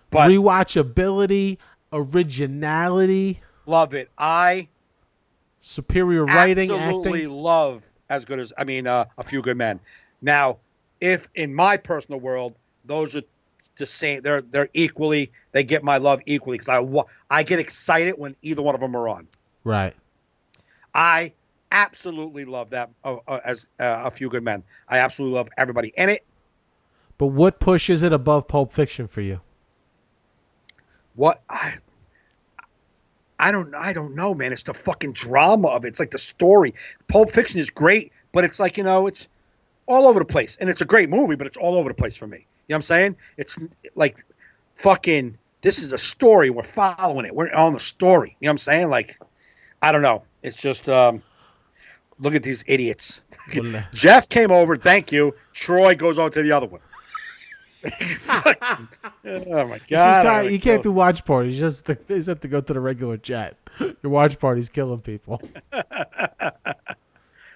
But rewatchability, originality. Love it. Superior writing, absolutely acting. Love A Few Good Men. Now, if in my personal world, those are the same. They're equally. They get my love equally because I get excited when either one of them are on. Right. I absolutely love that as A Few Good Men. I absolutely love everybody in it. But what pushes it above Pulp Fiction for you? What I don't know, man. It's the fucking drama of it. It's like the story. Pulp Fiction is great, but it's like, it's all over the place. And it's a great movie, but it's all over the place for me. You know what I'm saying? It's like fucking, this is a story. We're following it. We're on the story. You know what I'm saying? Like, I don't know. It's just, look at these idiots. Jeff came over. Thank you. Troy goes on to the other one. Oh my God! You can't do watch parties. You just have to go to the regular chat. Your watch party's killing people.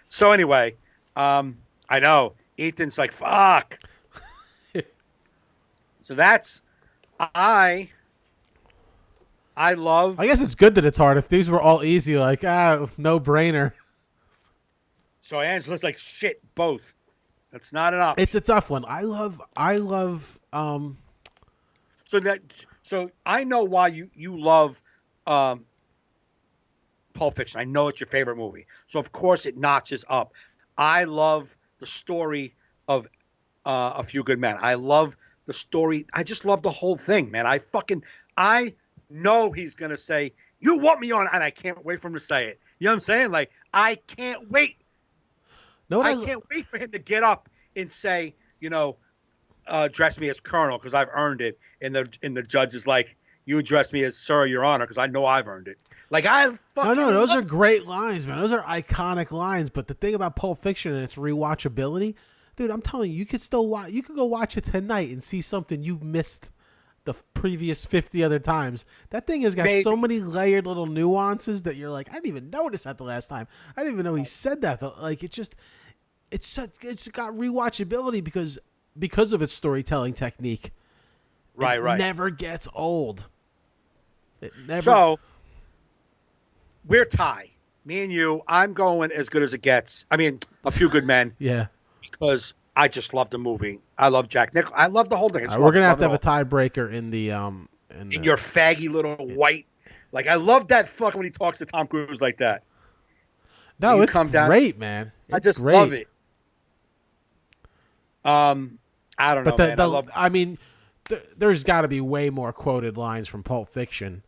So anyway, I know Ethan's like fuck. So that's I love. I guess it's good that it's hard. If these were all easy, like no brainer. So Angela's like shit. Both. That's not enough. It's a tough one. I love. So I know why you love Pulp Fiction. I know it's your favorite movie. So of course it notches up. I love the story of A Few Good Men. I love the story. I just love the whole thing, man. I know he's gonna say, "You want me on," and I can't wait for him to say it. You know what I'm saying? Like I can't wait. I can't wait for him to get up and say, address me as Colonel because I've earned it. And the judge is like, you address me as Sir, Your Honor, because I know I've earned it. Like I fucking No, those are great lines, man. Those are iconic lines. But the thing about Pulp Fiction and its rewatchability, dude, I'm telling you, you could still watch. You could go watch it tonight and see something you missed the previous 50 other times. That thing has got so many layered little nuances that you're like, I didn't even notice that the last time. I didn't even know he said that. Like it's got rewatchability because of its storytelling technique. Right, right. Never gets old. It never. So we're tied. Me and you. I'm going As Good as It Gets. I mean, A Few Good Men. Yeah. Because I just love the movie. I love Jack Nicholson. I love the whole thing. We're gonna have to have a tiebreaker in the in your faggy little white. Like, I love that fuck when he talks to Tom Cruise like that. No, it's great, man. I just love it. I don't know, man. I mean, there's got to be way more quoted lines from Pulp Fiction.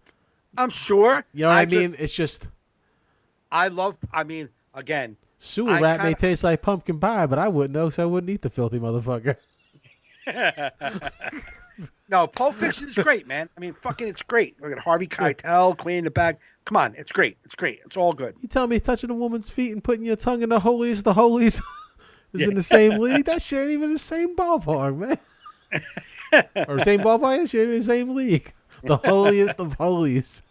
I'm sure. You know what I mean? It's just. I mean, again. Sewer rat may taste like pumpkin pie, but I wouldn't know, so I wouldn't eat the filthy motherfucker. No, Pulp Fiction is great, man. I mean, fucking, it's great. Look at Harvey Keitel cleaning the bag. Come on, it's great. It's great. It's all good. You tell me touching a woman's feet and putting your tongue in the holiest of holies is in the same league? That shit ain't even the same ballpark, man. Or same ballpark? That shit ain't in the same league. The holiest of holies.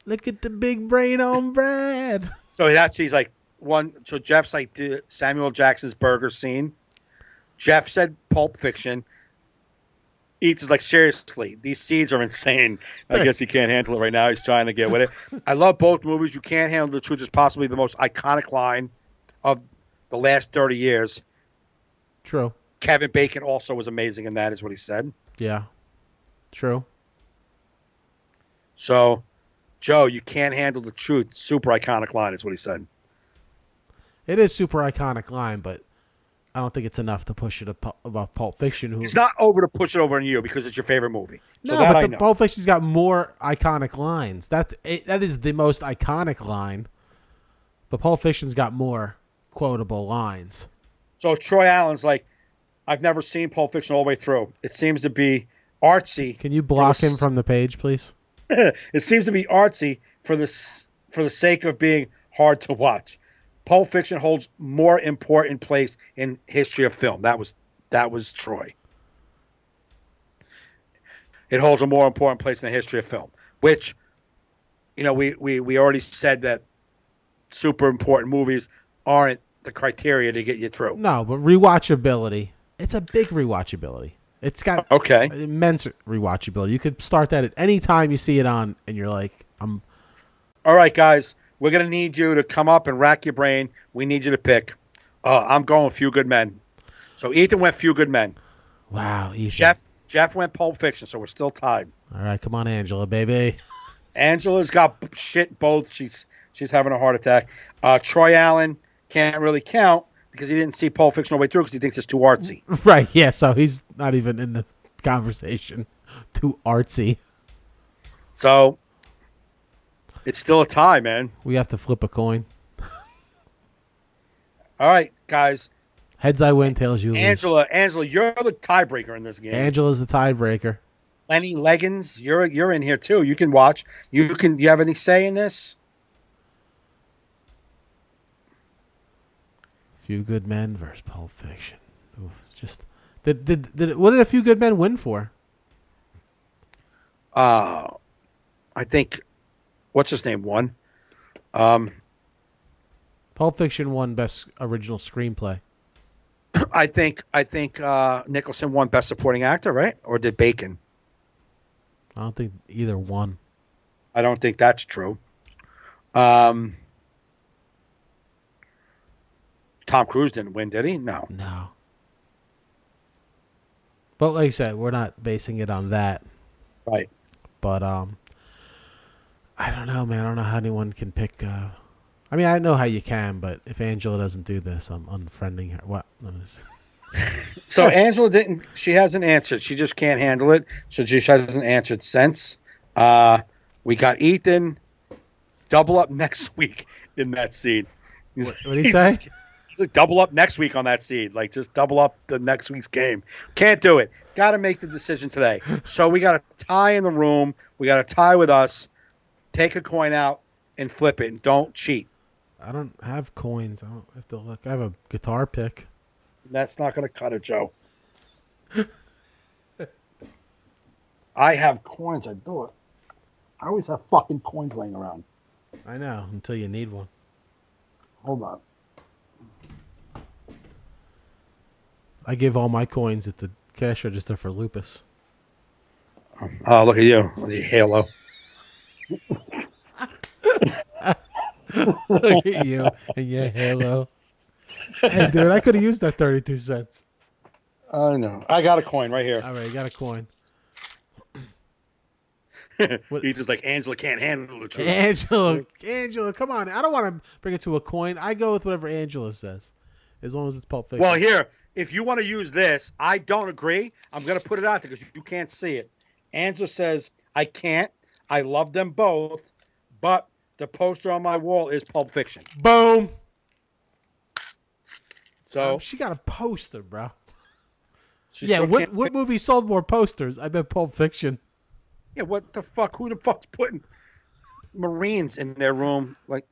Look at the big brain on Brad. So he's like one. So Jeff's like Samuel Jackson's burger scene. Jeff said Pulp Fiction. Eats is like, seriously, these seeds are insane. I guess he can't handle it right now. He's trying to get with it. I love both movies. You can't handle the truth is possibly the most iconic line of the last 30 years. True. Kevin Bacon also was amazing in that, is what he said. Yeah. True. So, Joe, you can't handle the truth. Super iconic line is what he said. It is super iconic line, but I don't think it's enough to push it above Pulp Fiction. It's not over to push it over on you because it's your favorite movie. So no, but Pulp Fiction's got more iconic lines. That is the most iconic line. But Pulp Fiction's got more quotable lines. So Troy Allen's like, I've never seen Pulp Fiction all the way through. It seems to be artsy. Can you block him from the page, please? It seems to be artsy for the sake of being hard to watch. Pulp Fiction holds more important place in history of film. That was Troy. It holds a more important place in the history of film, which, you know, we already said that super important movies aren't the criteria to get you through. No, but rewatchability. It's a big rewatchability. It's got immense rewatchability. You could start that at any time you see it on, and you're like, All right, guys. We're going to need you to come up and rack your brain. We need you to pick. I'm going Few Good Men. So Ethan went Few Good Men. Wow, Ethan. Jeff went Pulp Fiction, so we're still tied. All right, come on, Angela, baby. Angela's got shit both. She's having a heart attack. Troy Allen can't really count because he didn't see Pulp Fiction all the way through because he thinks it's too artsy. Right, yeah, so he's not even in the conversation. Too artsy. So it's still a tie, man. We have to flip a coin. All right, guys. Heads I win, tails you lose. Angela, you're the tiebreaker in this game. Angela's the tiebreaker. Lenny Leggins, you're in here too. You can watch. You have any say in this? Few Good Men versus Pulp Fiction. Oof, just what did A Few Good Men win for? I think what's his name won. Pulp Fiction won Best Original Screenplay. I think Nicholson won Best Supporting Actor, right? Or did Bacon? I don't think either won. I don't think that's true. Tom Cruise didn't win, did he? No. But like I said, we're not basing it on that. Right. But I don't know, man. I don't know how anyone can pick. I mean, I know how you can, but if Angela doesn't do this, I'm unfriending her. What? So Angela didn't. She hasn't answered. She just can't handle it. So she hasn't answered since. We got Ethan. Double up next week in that seed. What did he say? He's like, double up next week on that seed. Like, just double up the next week's game. Can't do it. Got to make the decision today. So we got a tie in the room. We got a tie with us. Take a coin out and flip it. And don't cheat. I don't have coins. I don't have to look. I have a guitar pick. That's not going to cut it, Joe. I have coins. I do it. I always have fucking coins laying around. I know, until you need one. Hold on. I give all my coins at the cash register for Lupus. Oh, look at you with your halo. Look at you and your halo. Hey, dude, I could have used that 32 cents. I know. I got a coin right here. All right, you got a coin. He's just like, Angela can't handle the truth. Angela, come on. I don't want to bring it to a coin. I go with whatever Angela says, as long as it's Pulp Fiction. Well, here, if you want to use this, I don't agree. I'm going to put it out there because you can't see it. Angela says, I can't. I love them both, but the poster on my wall is Pulp Fiction. Boom. So she got a poster, bro. Yeah, what movie sold more posters? I bet Pulp Fiction. Yeah, what the fuck? Who the fuck's putting Marines in their room? Like,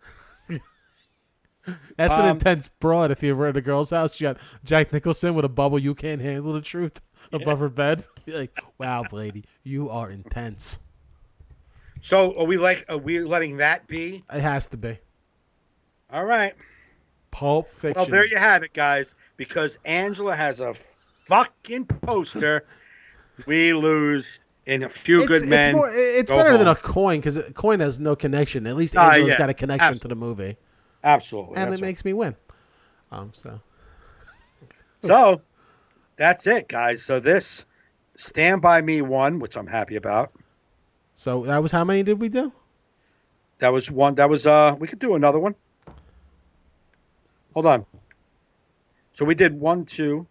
that's an intense broad. If you were at a girl's house, you got Jack Nicholson with a bubble. You can't handle the truth above her bed. You're like, wow, lady, you are intense. So are we letting that be? It has to be. All right. Pulp Fiction. Well, there you have it, guys. Because Angela has a fucking poster, we lose. And a few good men. It's better than a coin because a coin has no connection. At least Angela's got a connection to the movie. Absolutely. And it makes me win. So that's it, guys. So this Stand By Me won, which I'm happy about. So that was how many did we do? That was one. That was we could do another one. Hold on. So we did 1, 2,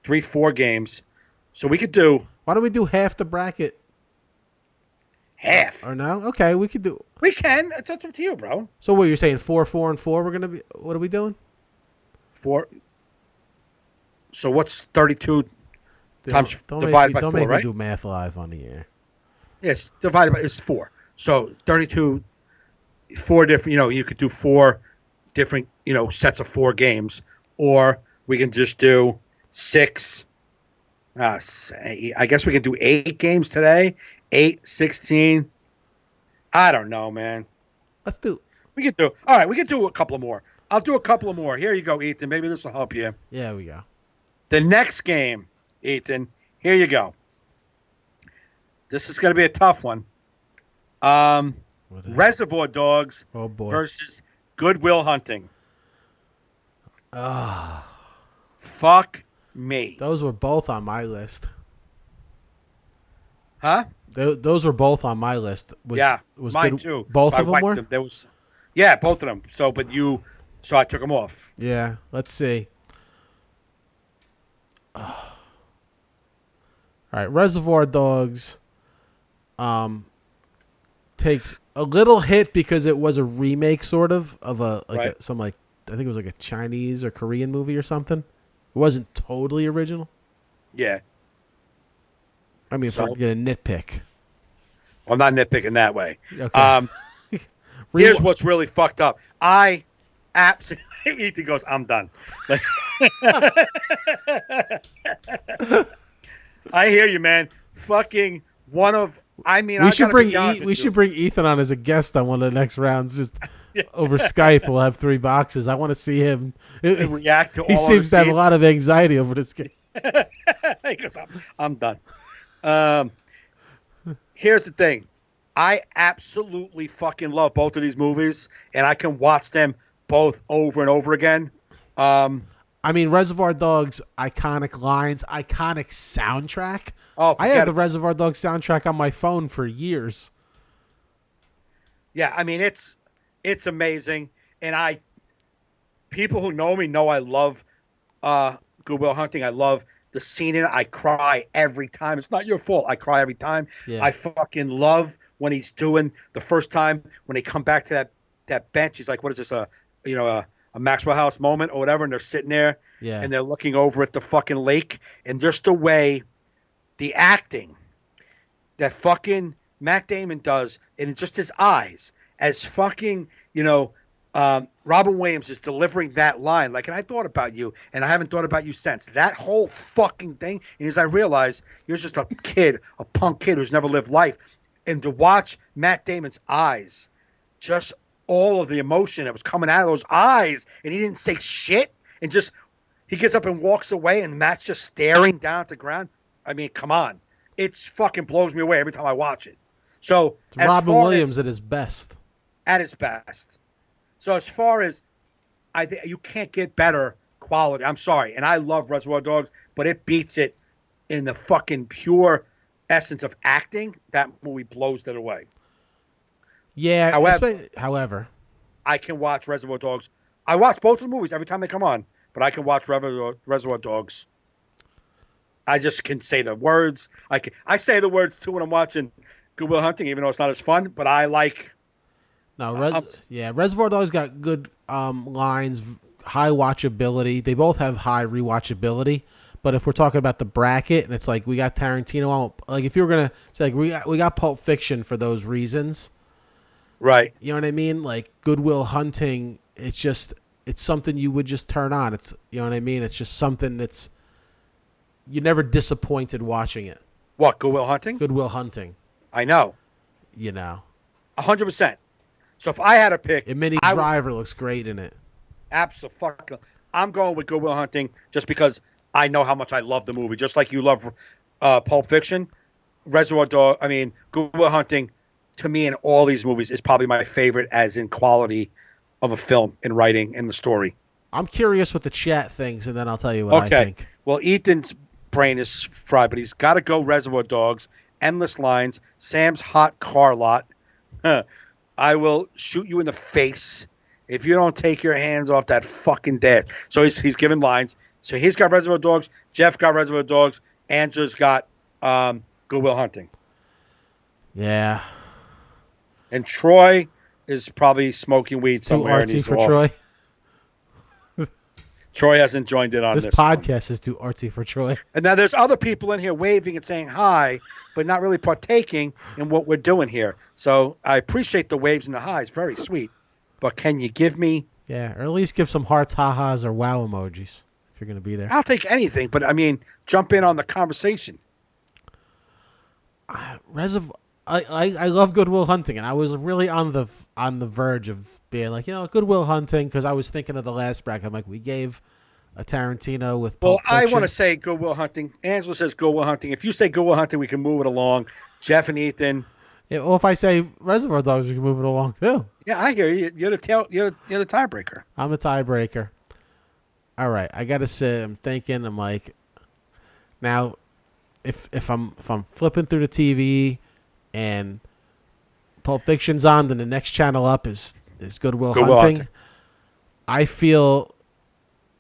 3, 4 games. So we could do. Why don't we do half the bracket? Half? Or no? Okay, we could do. We can. It's up to you, bro. So what you're saying? 4, 4, and 4. We're gonna be. What are we doing? 4. So what's 32 times divided by 4? Don't make right? me do math live on the air. Yes, divided by it's 4. So 32, 4 different. You could do 4 different. Sets of 4 games, or we can just do 6. I guess we can do 8 games today. 8, 16. I don't know, man. Let's do. We can do. All right, we can do a couple more. I'll do a couple of more. Here you go, Ethan. Maybe this will help you. Yeah, we go. The next game, Ethan. Here you go. This is going to be a tough one. Reservoir Dogs versus Good Will Hunting. Fuck me. Those were both on my list. Huh? Those were both on my list. Was mine good, too. Both of them were? There was, yeah, both of them. So I took them off. Yeah, let's see. All right, Reservoir Dogs takes a little hit because it was a remake sort of I think it was like a Chinese or Korean movie or something. It wasn't totally original. Yeah. I mean, if I get a nitpick. Well, I'm not nitpicking that way. Okay. Here's what's really fucked up. I absolutely, Ethan goes, I'm done. I hear you, man. Fucking one of, we should bring Ethan on as a guest on one of the next rounds. Just over Skype, we'll have 3 boxes. I want to see him react to all. He seems to have a lot of anxiety over this game. He goes, I'm done. Here's the thing. I absolutely fucking love both of these movies, and I can watch them both over and over again. I mean, Reservoir Dogs, iconic lines, iconic soundtrack. Oh, I have the Reservoir Dogs soundtrack on my phone for years. Yeah, I mean, it's amazing, and people who know me know I love Good Will Hunting. I love the scene in it. I cry every time. It's not your fault. I cry every time. Yeah. I fucking love when he's doing the first time when they come back to that bench. He's like, what is this? A Maxwell House moment or whatever. And they're sitting there and they're looking over at the fucking lake, and just the way the acting that fucking Matt Damon does, and just his eyes as fucking, Robin Williams is delivering that line. Like, and I thought about you, and I haven't thought about you since. That whole fucking thing. And as I realized, you're just a kid, a punk kid who's never lived life. And to watch Matt Damon's eyes, just all of the emotion that was coming out of those eyes, and he didn't say shit, and just he gets up and walks away, and Matt's just staring down at the ground. I mean, come on. It's fucking blows me away every time I watch it. So it's Robin Williams at his best. At his best. So as far as I think you can't get better quality. I'm sorry, and I love Reservoir Dogs, but it beats it in the fucking pure essence of acting. That movie blows it away. Yeah. However, I can watch Reservoir Dogs. I watch both of the movies every time they come on, but I can watch Reservoir Dogs. I just can say the words. I say the words too when I'm watching Good Will Hunting, even though it's not as fun. But I like. No, Reservoir Dogs got good lines, high watchability. They both have high rewatchability. But if we're talking about the bracket, and it's like we got Tarantino, like if you were gonna say like we got Pulp Fiction for those reasons, right? You know what I mean? Like Good Will Hunting, it's something you would just turn on. It's you know what I mean? It's just something that's you're never disappointed watching it. What, Good Will Hunting? Good Will Hunting. I know. 100%. So if I had to pick, Minnie Driver looks great in it. Absolutely. I'm going with Good Will Hunting just because I know how much I love the movie. Just like you love Pulp Fiction, Good Will Hunting, to me in all these movies is probably my favorite as in quality of a film and writing and the story. I'm curious what the chat thinks, and then I'll tell you what I think. Well, Ethan's brain is fried, but he's got to go Reservoir Dogs, Endless Lines, Sam's Hot Car Lot. I will shoot you in the face if you don't take your hands off that fucking dash. So he's giving lines. So he's got Reservoir Dogs. Jeff got Reservoir Dogs. Andrew's got Good Will Hunting. Yeah. And Troy is probably smoking weed somewhere. Too artsy for Troy. Troy hasn't joined in on this. This podcast is too artsy for Troy. And now there's other people in here waving and saying hi, but not really partaking in what we're doing here. So I appreciate the waves and the highs. Very sweet. But can you give me... Yeah, or at least give some hearts, ha-has, or wow emojis if you're going to be there. I'll take anything, but I mean, jump in on the conversation. I love Good Will Hunting, and I was really on the verge of being like, Good Will Hunting, because I was thinking of the last bracket. I'm like, we gave a Tarantino with Pulp Fiction. I want to say Good Will Hunting. Angela says Good Will Hunting. If you say Good Will Hunting, we can move it along. Jeff and Ethan. Yeah, well, if I say Reservoir Dogs, we can move it along too. Yeah, I hear you. You're the tiebreaker. I'm the tiebreaker. All right, I gotta say, I'm thinking. I'm like, now, if I'm flipping through the TV. And Pulp Fiction's on, then the next channel up is Good Will Hunting. I feel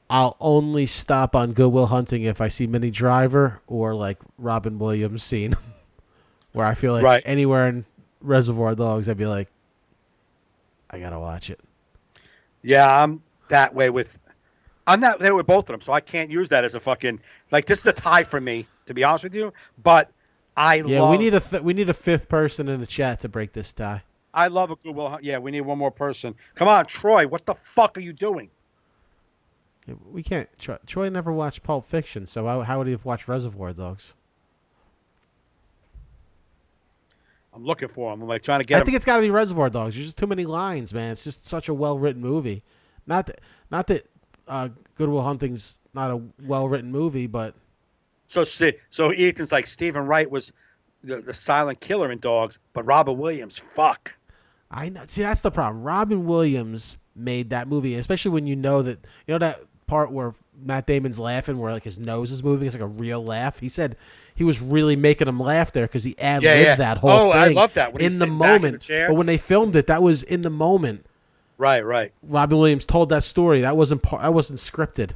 I'll only stop on Good Will Hunting if I see Minnie Driver or like Robin Williams scene, where I feel like anywhere in Reservoir Dogs, I'd be like, I gotta watch it. Yeah, I'm that way with both of them, so I can't use that as a fucking like. This is a tie for me, to be honest with you, but. We need a fifth person in the chat to break this tie. I love a Good Will Hunting. Yeah, we need one more person. Come on, Troy. What the fuck are you doing? Yeah, we can't. Troy never watched Pulp Fiction, so how would he have watched Reservoir Dogs? I'm looking for him. I'm like trying to get him. I think it's got to be Reservoir Dogs. There's just too many lines, man. It's just such a well-written movie. Not that Good Will Hunting's not a well-written movie, but. So Ethan's like Stephen Wright was the silent killer in Dogs, but Robin Williams, fuck. I know. See, that's the problem. Robin Williams made that movie, especially when you know that part where Matt Damon's laughing, where like his nose is moving. It's like a real laugh. He said he was really making him laugh there because he ad-libbed that whole thing. I love that. When in the moment. But when they filmed it, that was in the moment. Right. Robin Williams told that story. That wasn't scripted,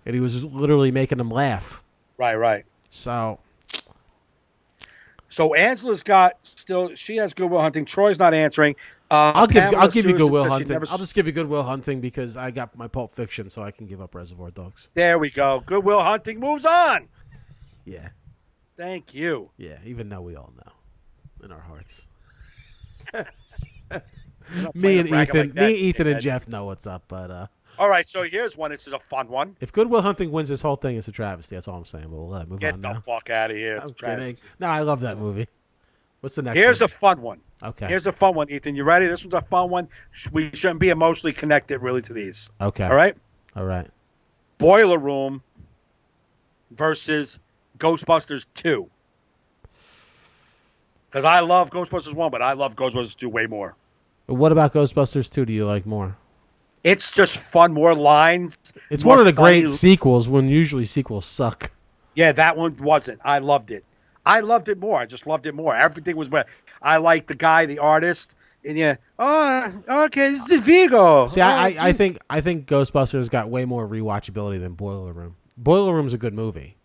and he was just literally making him laugh. Right. So Angela's she has Good Will Hunting. Troy's not answering. I'll give you Good Will Hunting. I'll just give you Good Will Hunting because I got my Pulp Fiction, so I can give up Reservoir Dogs. There we go. Good Will Hunting moves on. Yeah. Thank you. Yeah, even though we all know in our hearts. Me and Ethan and Jeff know what's up, but all right, so here's one. This is a fun one. If Good Will Hunting wins this whole thing, it's a travesty. That's all I'm saying. But we'll move on now. Get the fuck out of here. I'm kidding. No, I love that movie. What's the next Here's one? a fun one. Okay. Here's a fun one, Ethan. You ready? This one's a fun one. We shouldn't be emotionally connected really to these. Okay. All right? All right. Boiler Room versus Ghostbusters 2. Because I love Ghostbusters 1, but I love Ghostbusters 2 way more. What about Ghostbusters 2 do you like more? It's just fun, more lines. It's more one of the funny. great sequels when usually sequels suck. Yeah, that one wasn't. I loved it. I loved it more. I just loved it more. Everything was better. I liked the guy, the artist. And yeah, okay, this is Vigo. See, I think Ghostbusters got way more rewatchability than Boiler Room. Boiler Room's a good movie.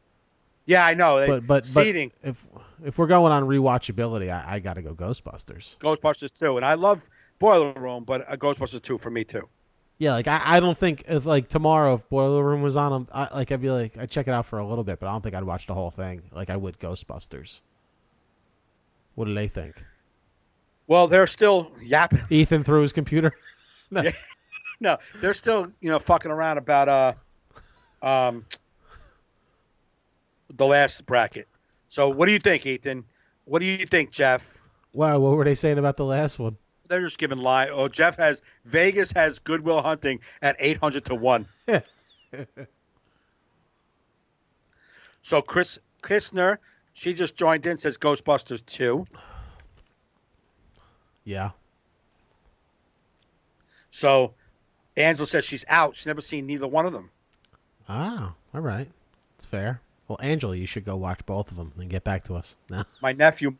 Yeah, I know. But seating. If we're going on rewatchability, I got to go Ghostbusters. Ghostbusters 2. And I love Boiler Room, but Ghostbusters 2 for me too. Yeah, like I don't think if like tomorrow if Boiler Room was on, I'd be like I'd check it out for a little bit, but I don't think I'd watch the whole thing like I would Ghostbusters. What do they think? Well, they're still yapping. Ethan threw his computer. No. Yeah. No, they're still fucking around about the last bracket. So what do you think, Ethan? What do you think, Jeff? Wow, what were they saying about the last one? They're just giving lie. Oh, Vegas has Goodwill Hunting at 800-1. So Chris Kistner, she just joined in, says Ghostbusters 2. Yeah. So Angela says she's out. She's never seen neither one of them. Ah, all right. It's fair. Well, Angela, you should go watch both of them and get back to us. No. My nephew,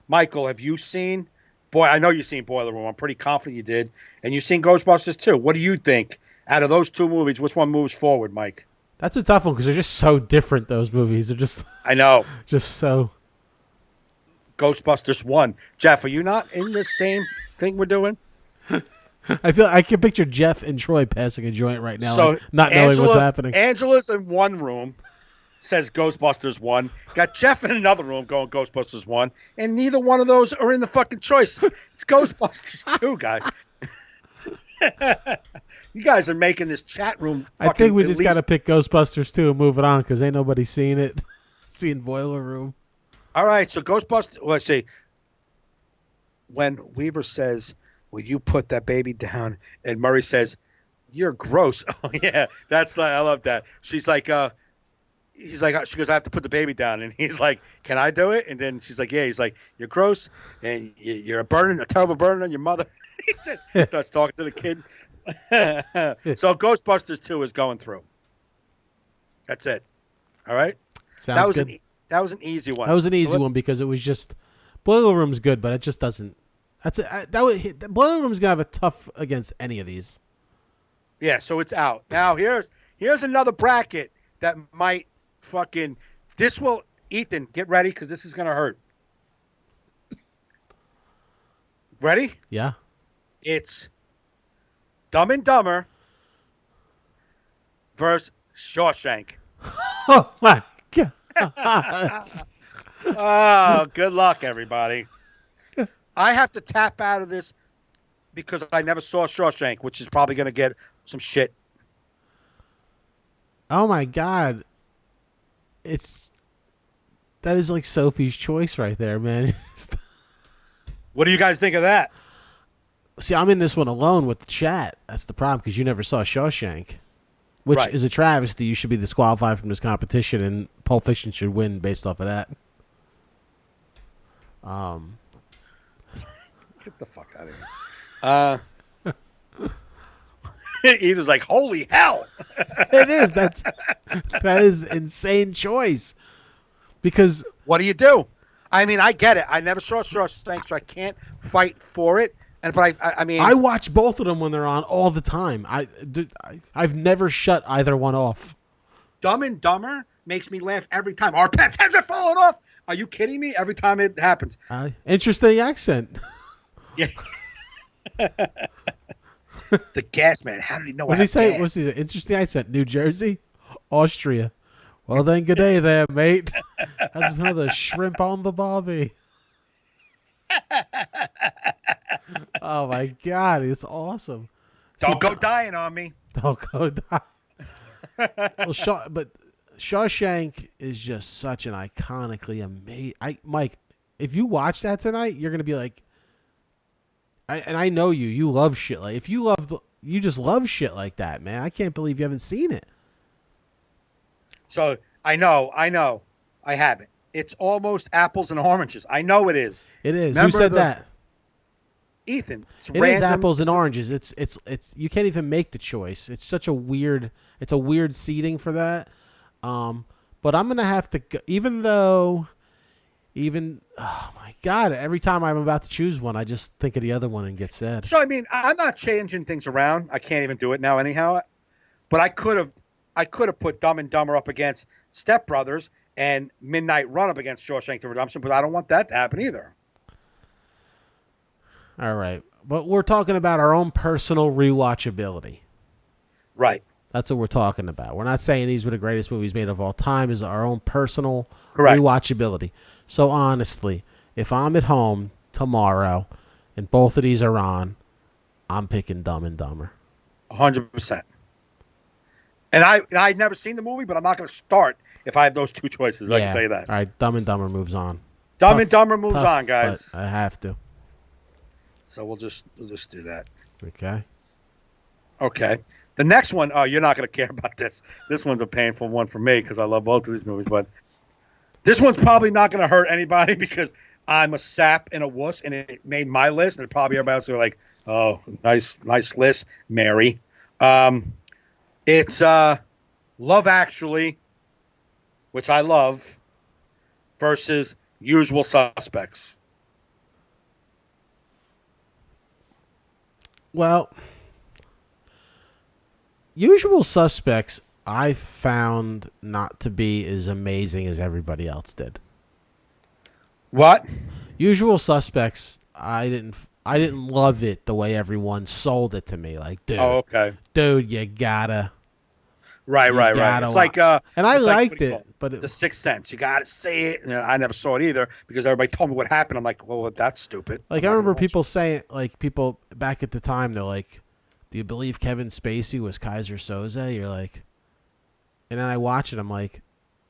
Michael, have you seen? Boy, I know you've seen Boiler Room. I'm pretty confident you did. And you've seen Ghostbusters too. What do you think? Out of those two movies, which one moves forward, Mike? That's a tough one because they're just so different, those movies. They're just... I know. Just so... Ghostbusters 1. Jeff, are you not in this same thing we're doing? I can picture Jeff and Troy passing a joint right now, So like, not knowing what's happening. Angela's in one room, says Ghostbusters 1. Got Jeff in another room going Ghostbusters 1. And neither one of those are in the fucking choice. It's Ghostbusters 2, guys. You guys are making this chat room fucking... I think we just got to pick Ghostbusters 2 and move it on because ain't nobody seen it. Seen Boiler Room. All right, so Ghostbusters... Well, let's see. When Weaver says, will you put that baby down? And Murray says, you're gross. Oh, yeah, I love that. She's like... He's like, she goes, I have to put the baby down. And he's like, can I do it? And then she's like, yeah. He's like, you're gross. And you're a terrible burden on your mother. He just starts talking to the kid. So Ghostbusters 2 is going through. That's it. All right? Sounds good. That was an easy one. That was an easy one because it was just... Boiler Room's good, but it just doesn't... Boiler Room's going to have a tough against any of these. Yeah, so it's out. Now, here's another bracket that might fucking... This will... Ethan, get ready because this is going to hurt. Ready? Yeah. It's Dumb and Dumber versus Shawshank. Oh, my God. Oh, good luck, everybody. I have to tap out of this because I never saw Shawshank, which is probably going to get some shit. Oh, my God. That is like Sophie's Choice right there, man. What do you guys think of that? See, I'm in this one alone with the chat. That's the problem because you never saw Shawshank, which Right. is a travesty. You should be disqualified from this competition, and Pulp Fiction should win based off of that. Get the fuck out of here. Ethan's like, holy hell. It is. That is insane choice. Because What do you do? I mean, I get it. I never saw Shawshank, so I can't fight for it. But I mean, I watch both of them when they're on all the time. I've never shut either one off. Dumb and Dumber makes me laugh every time. Our pets' heads are falling off. Are you kidding me? Every time it happens. Interesting accent. Yeah. The gas man. How did he know? What did he say? What's his interesting accent? New Jersey, Austria. Well then, good day there, mate. That's another shrimp on the barbie. Oh my God, it's awesome. Don't go dying on me. Don't go die. But Shawshank is just such an iconically amazing. Mike, if you watch that tonight, you're gonna be like, and I know you love shit like you just love shit like that, man. I can't believe you haven't seen it. So I know. I haven't. It's almost apples and oranges. I know it is. It is. Remember Who said that? Ethan. It's It is apples and oranges. It's you can't even make the choice. It's such a weird seating for that. But I'm gonna have to go, oh my God, every time I'm about to choose one, I just think of the other one and get sad. So I mean, I'm not changing things around. I can't even do it now anyhow. But I could have put Dumb and Dumber up against Step Brothers and Midnight Run up against Shawshank Redemption, but I don't want that to happen either. All right. But we're talking about our own personal rewatchability. Right. That's what we're talking about. We're not saying these were the greatest movies made of all time. It's our own personal Correct. rewatchability. So honestly, if I'm at home tomorrow and both of these are on, I'm picking Dumb and Dumber. 100%. And I'd never seen the movie, but I'm not going to start if I have those two choices. I can tell you that. All right, Dumb and Dumber moves on. Dumb and Dumber moves on, guys. I have to. So we'll just do that. Okay. Okay. The next one, you're not going to care about this. This one's a painful one for me because I love both of these movies. But this one's probably not going to hurt anybody because I'm a sap and a wuss, and it made my list. And probably everybody else will be like, oh, nice list, Mary. It's Love Actually, which I love, versus Usual Suspects. Well, Usual Suspects I found not to be as amazing as everybody else did. What? Usual Suspects, I didn't love it the way everyone sold it to me. Like, dude, oh, okay. Dude, you gotta. Right. It's like, and I it's liked like, it, but The Sixth Sense. You gotta say it. And I never saw it either because everybody told me what happened. I'm like, well, that's stupid. Like, I remember people saying, like, people back at the time, they're like, do you believe Kevin Spacey was Kaiser Soze? You're like, and then I watch it, I'm like,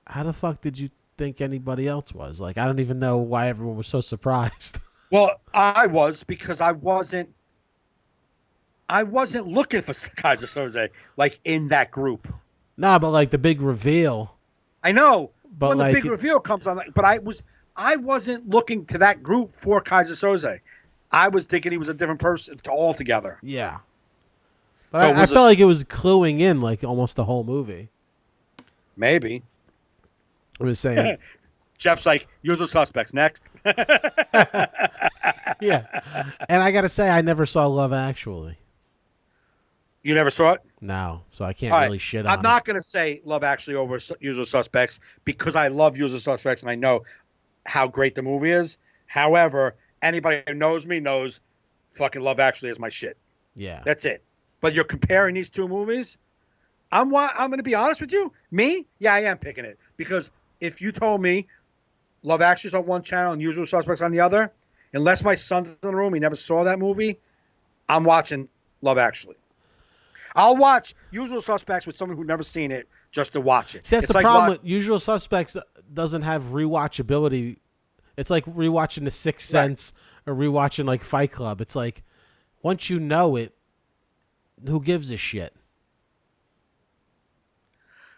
how the fuck did you think anybody else was? Like, I don't even know why everyone was so surprised. Well, I was because I wasn't looking for Kaiser Soze like in that group. Nah, but like the big reveal. I know, but when like, the big reveal comes on, but I wasn't looking to that group for Kaiser Soze. I was thinking he was a different person altogether. Yeah, but so I felt like it was cluing in like almost the whole movie. Maybe. I was saying. Jeff's like, Usual Suspects, next. Yeah. And I got to say, I never saw Love Actually. You never saw it? No, so I can't really shit on it. I'm not going to say Love Actually over Usual Suspects because I love Usual Suspects and I know how great the movie is. However, anybody who knows me knows fucking Love Actually is my shit. Yeah. That's it. But you're comparing these two movies? I'm going to be honest with you. Me? Yeah, I am picking it. Because if you told me Love Actually is on one channel and Usual Suspects on the other, unless my son's in the room, he never saw that movie, I'm watching Love Actually. I'll watch Usual Suspects with someone who's never seen it just to watch it. See, that's the problem with Usual Suspects doesn't have rewatchability. It's like rewatching The Sixth Sense or rewatching like Fight Club. It's like once you know it, who gives a shit?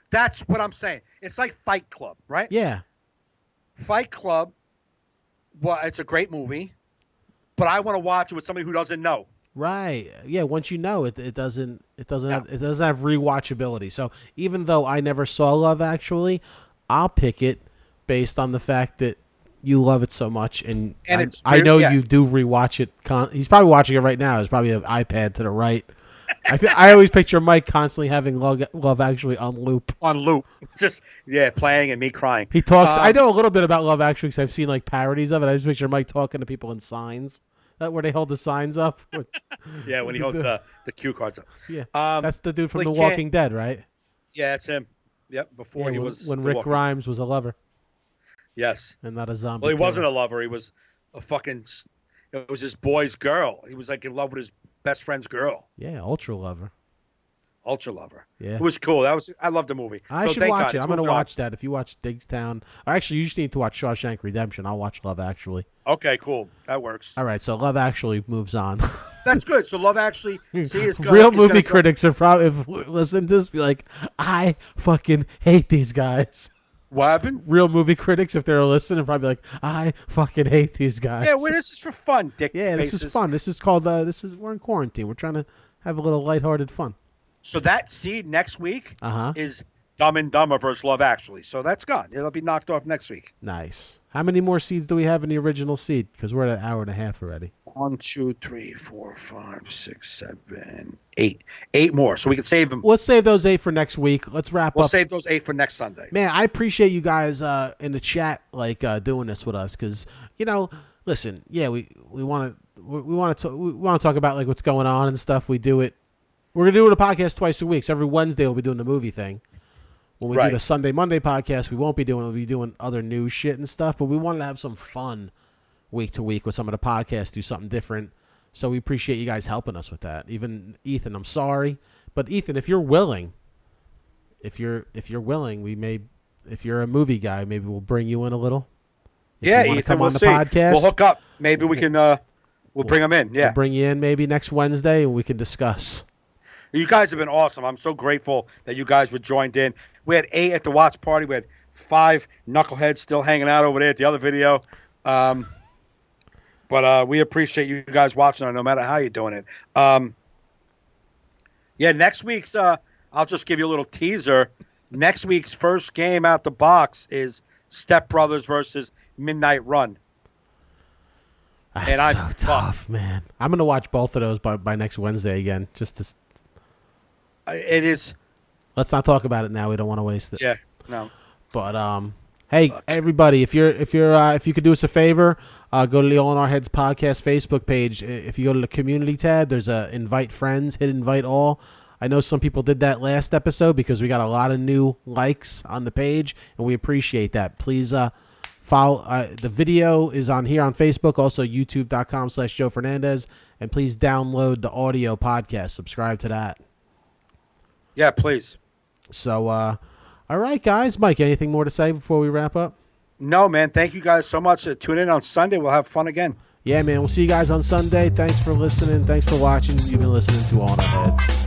That's what I'm saying. It's like Fight Club, right? Yeah. Fight Club, well, it's a great movie, but I want to watch it with somebody who doesn't know. Right. Yeah. Once you know it, it doesn't have rewatchability. So even though I never saw Love Actually, I'll pick it based on the fact that you love it so much, and I know you do rewatch it. He's probably watching it right now. There's probably an iPad to the right. I always picture Mike constantly having Love Actually on loop. On loop, just playing and me crying. He talks. I know a little bit about Love Actually because I've seen like parodies of it. I just picture Mike talking to people in signs. That where they hold the signs up. Yeah, when he holds the cue cards up. Yeah, that's the dude from The Walking Dead, right? Yeah, that's him. Yep, before he was when Rick Grimes was a lover. Yes, and not a zombie. Well, he wasn't a lover. He was a fucking. It was his boy's girl. He was like in love with his best friend's girl. Yeah, ultra lover. Ultra love her. Yeah. It was cool. I love the movie. I So should thank watch God. it. It's I'm going to moving on. watch that. If you watch Digstown. Actually, you just need to watch Shawshank Redemption. I'll watch Love Actually. Okay, cool. That works. All right, so Love Actually moves on. That's good. So Love Actually, see, is good. Real movie critics are probably, if listen to this, be like, I fucking hate these guys. What happened? Real movie critics, if they're listening, are probably like, I fucking hate these guys. Yeah, well, this is for fun, Dick. Yeah, this is fun. This is called, we're in quarantine. We're trying to have a little lighthearted fun. So that seed next week Uh-huh. is Dumb and Dumber versus Love Actually. So that's gone. It'll be knocked off next week. Nice. How many more seeds do we have in the original seed? Because we're at an hour and a half already. 1, 2, 3, 4, 5, 6, 7, 8. 8 more. So we can save them. Let's save those 8 for next week. Let's wrap We'll up. save those 8 for next Sunday. Man, I appreciate you guys in the chat doing this with us because listen, yeah, we want to talk about like what's going on and stuff. We do it. We're gonna do a podcast twice a week. So every Wednesday we'll be doing the movie thing. When we do the Sunday Monday podcast, we won't be doing. We'll be doing other news shit and stuff. But we wanted to have some fun week to week with some of the podcasts, do something different. So we appreciate you guys helping us with that. Even Ethan, I'm sorry, but Ethan, if you're willing, if you're willing, if you're a movie guy, maybe we'll bring you in a little. Yeah, Ethan, come we'll on the see. podcast. We'll hook up. Maybe we can. We'll bring them in. Yeah, we'll bring you in maybe next Wednesday, and we can discuss. You guys have been awesome. I'm so grateful that you guys were joined in. We had 8 at the watch party. We had 5 knuckleheads still hanging out over there at the other video. But we appreciate you guys watching, no matter how you're doing it. Yeah, next week's, I'll just give you a little teaser. Next week's first game out the box is Step Brothers versus Midnight Run. That's so tough, man. I'm going to watch both of those by next Wednesday again, just to... It is. Let's not talk about it now. We don't want to waste it. Yeah, no. But hey, everybody, if you could do us a favor, go to the All in Our Heads podcast Facebook page. If you go to the community tab, there's a invite friends, hit invite all. I know some people did that last episode because we got a lot of new likes on the page, and we appreciate that. Please follow. The video is on here on Facebook, also youtube.com/Joe Fernandes, and please download the audio podcast. Subscribe to that. Yeah, please. So, all right, guys. Mike, anything more to say before we wrap up? No, man. Thank you guys so much. Tune in on Sunday. We'll have fun again. Yeah, man. We'll see you guys on Sunday. Thanks for listening. Thanks for watching. You've been listening to All in Our Heads.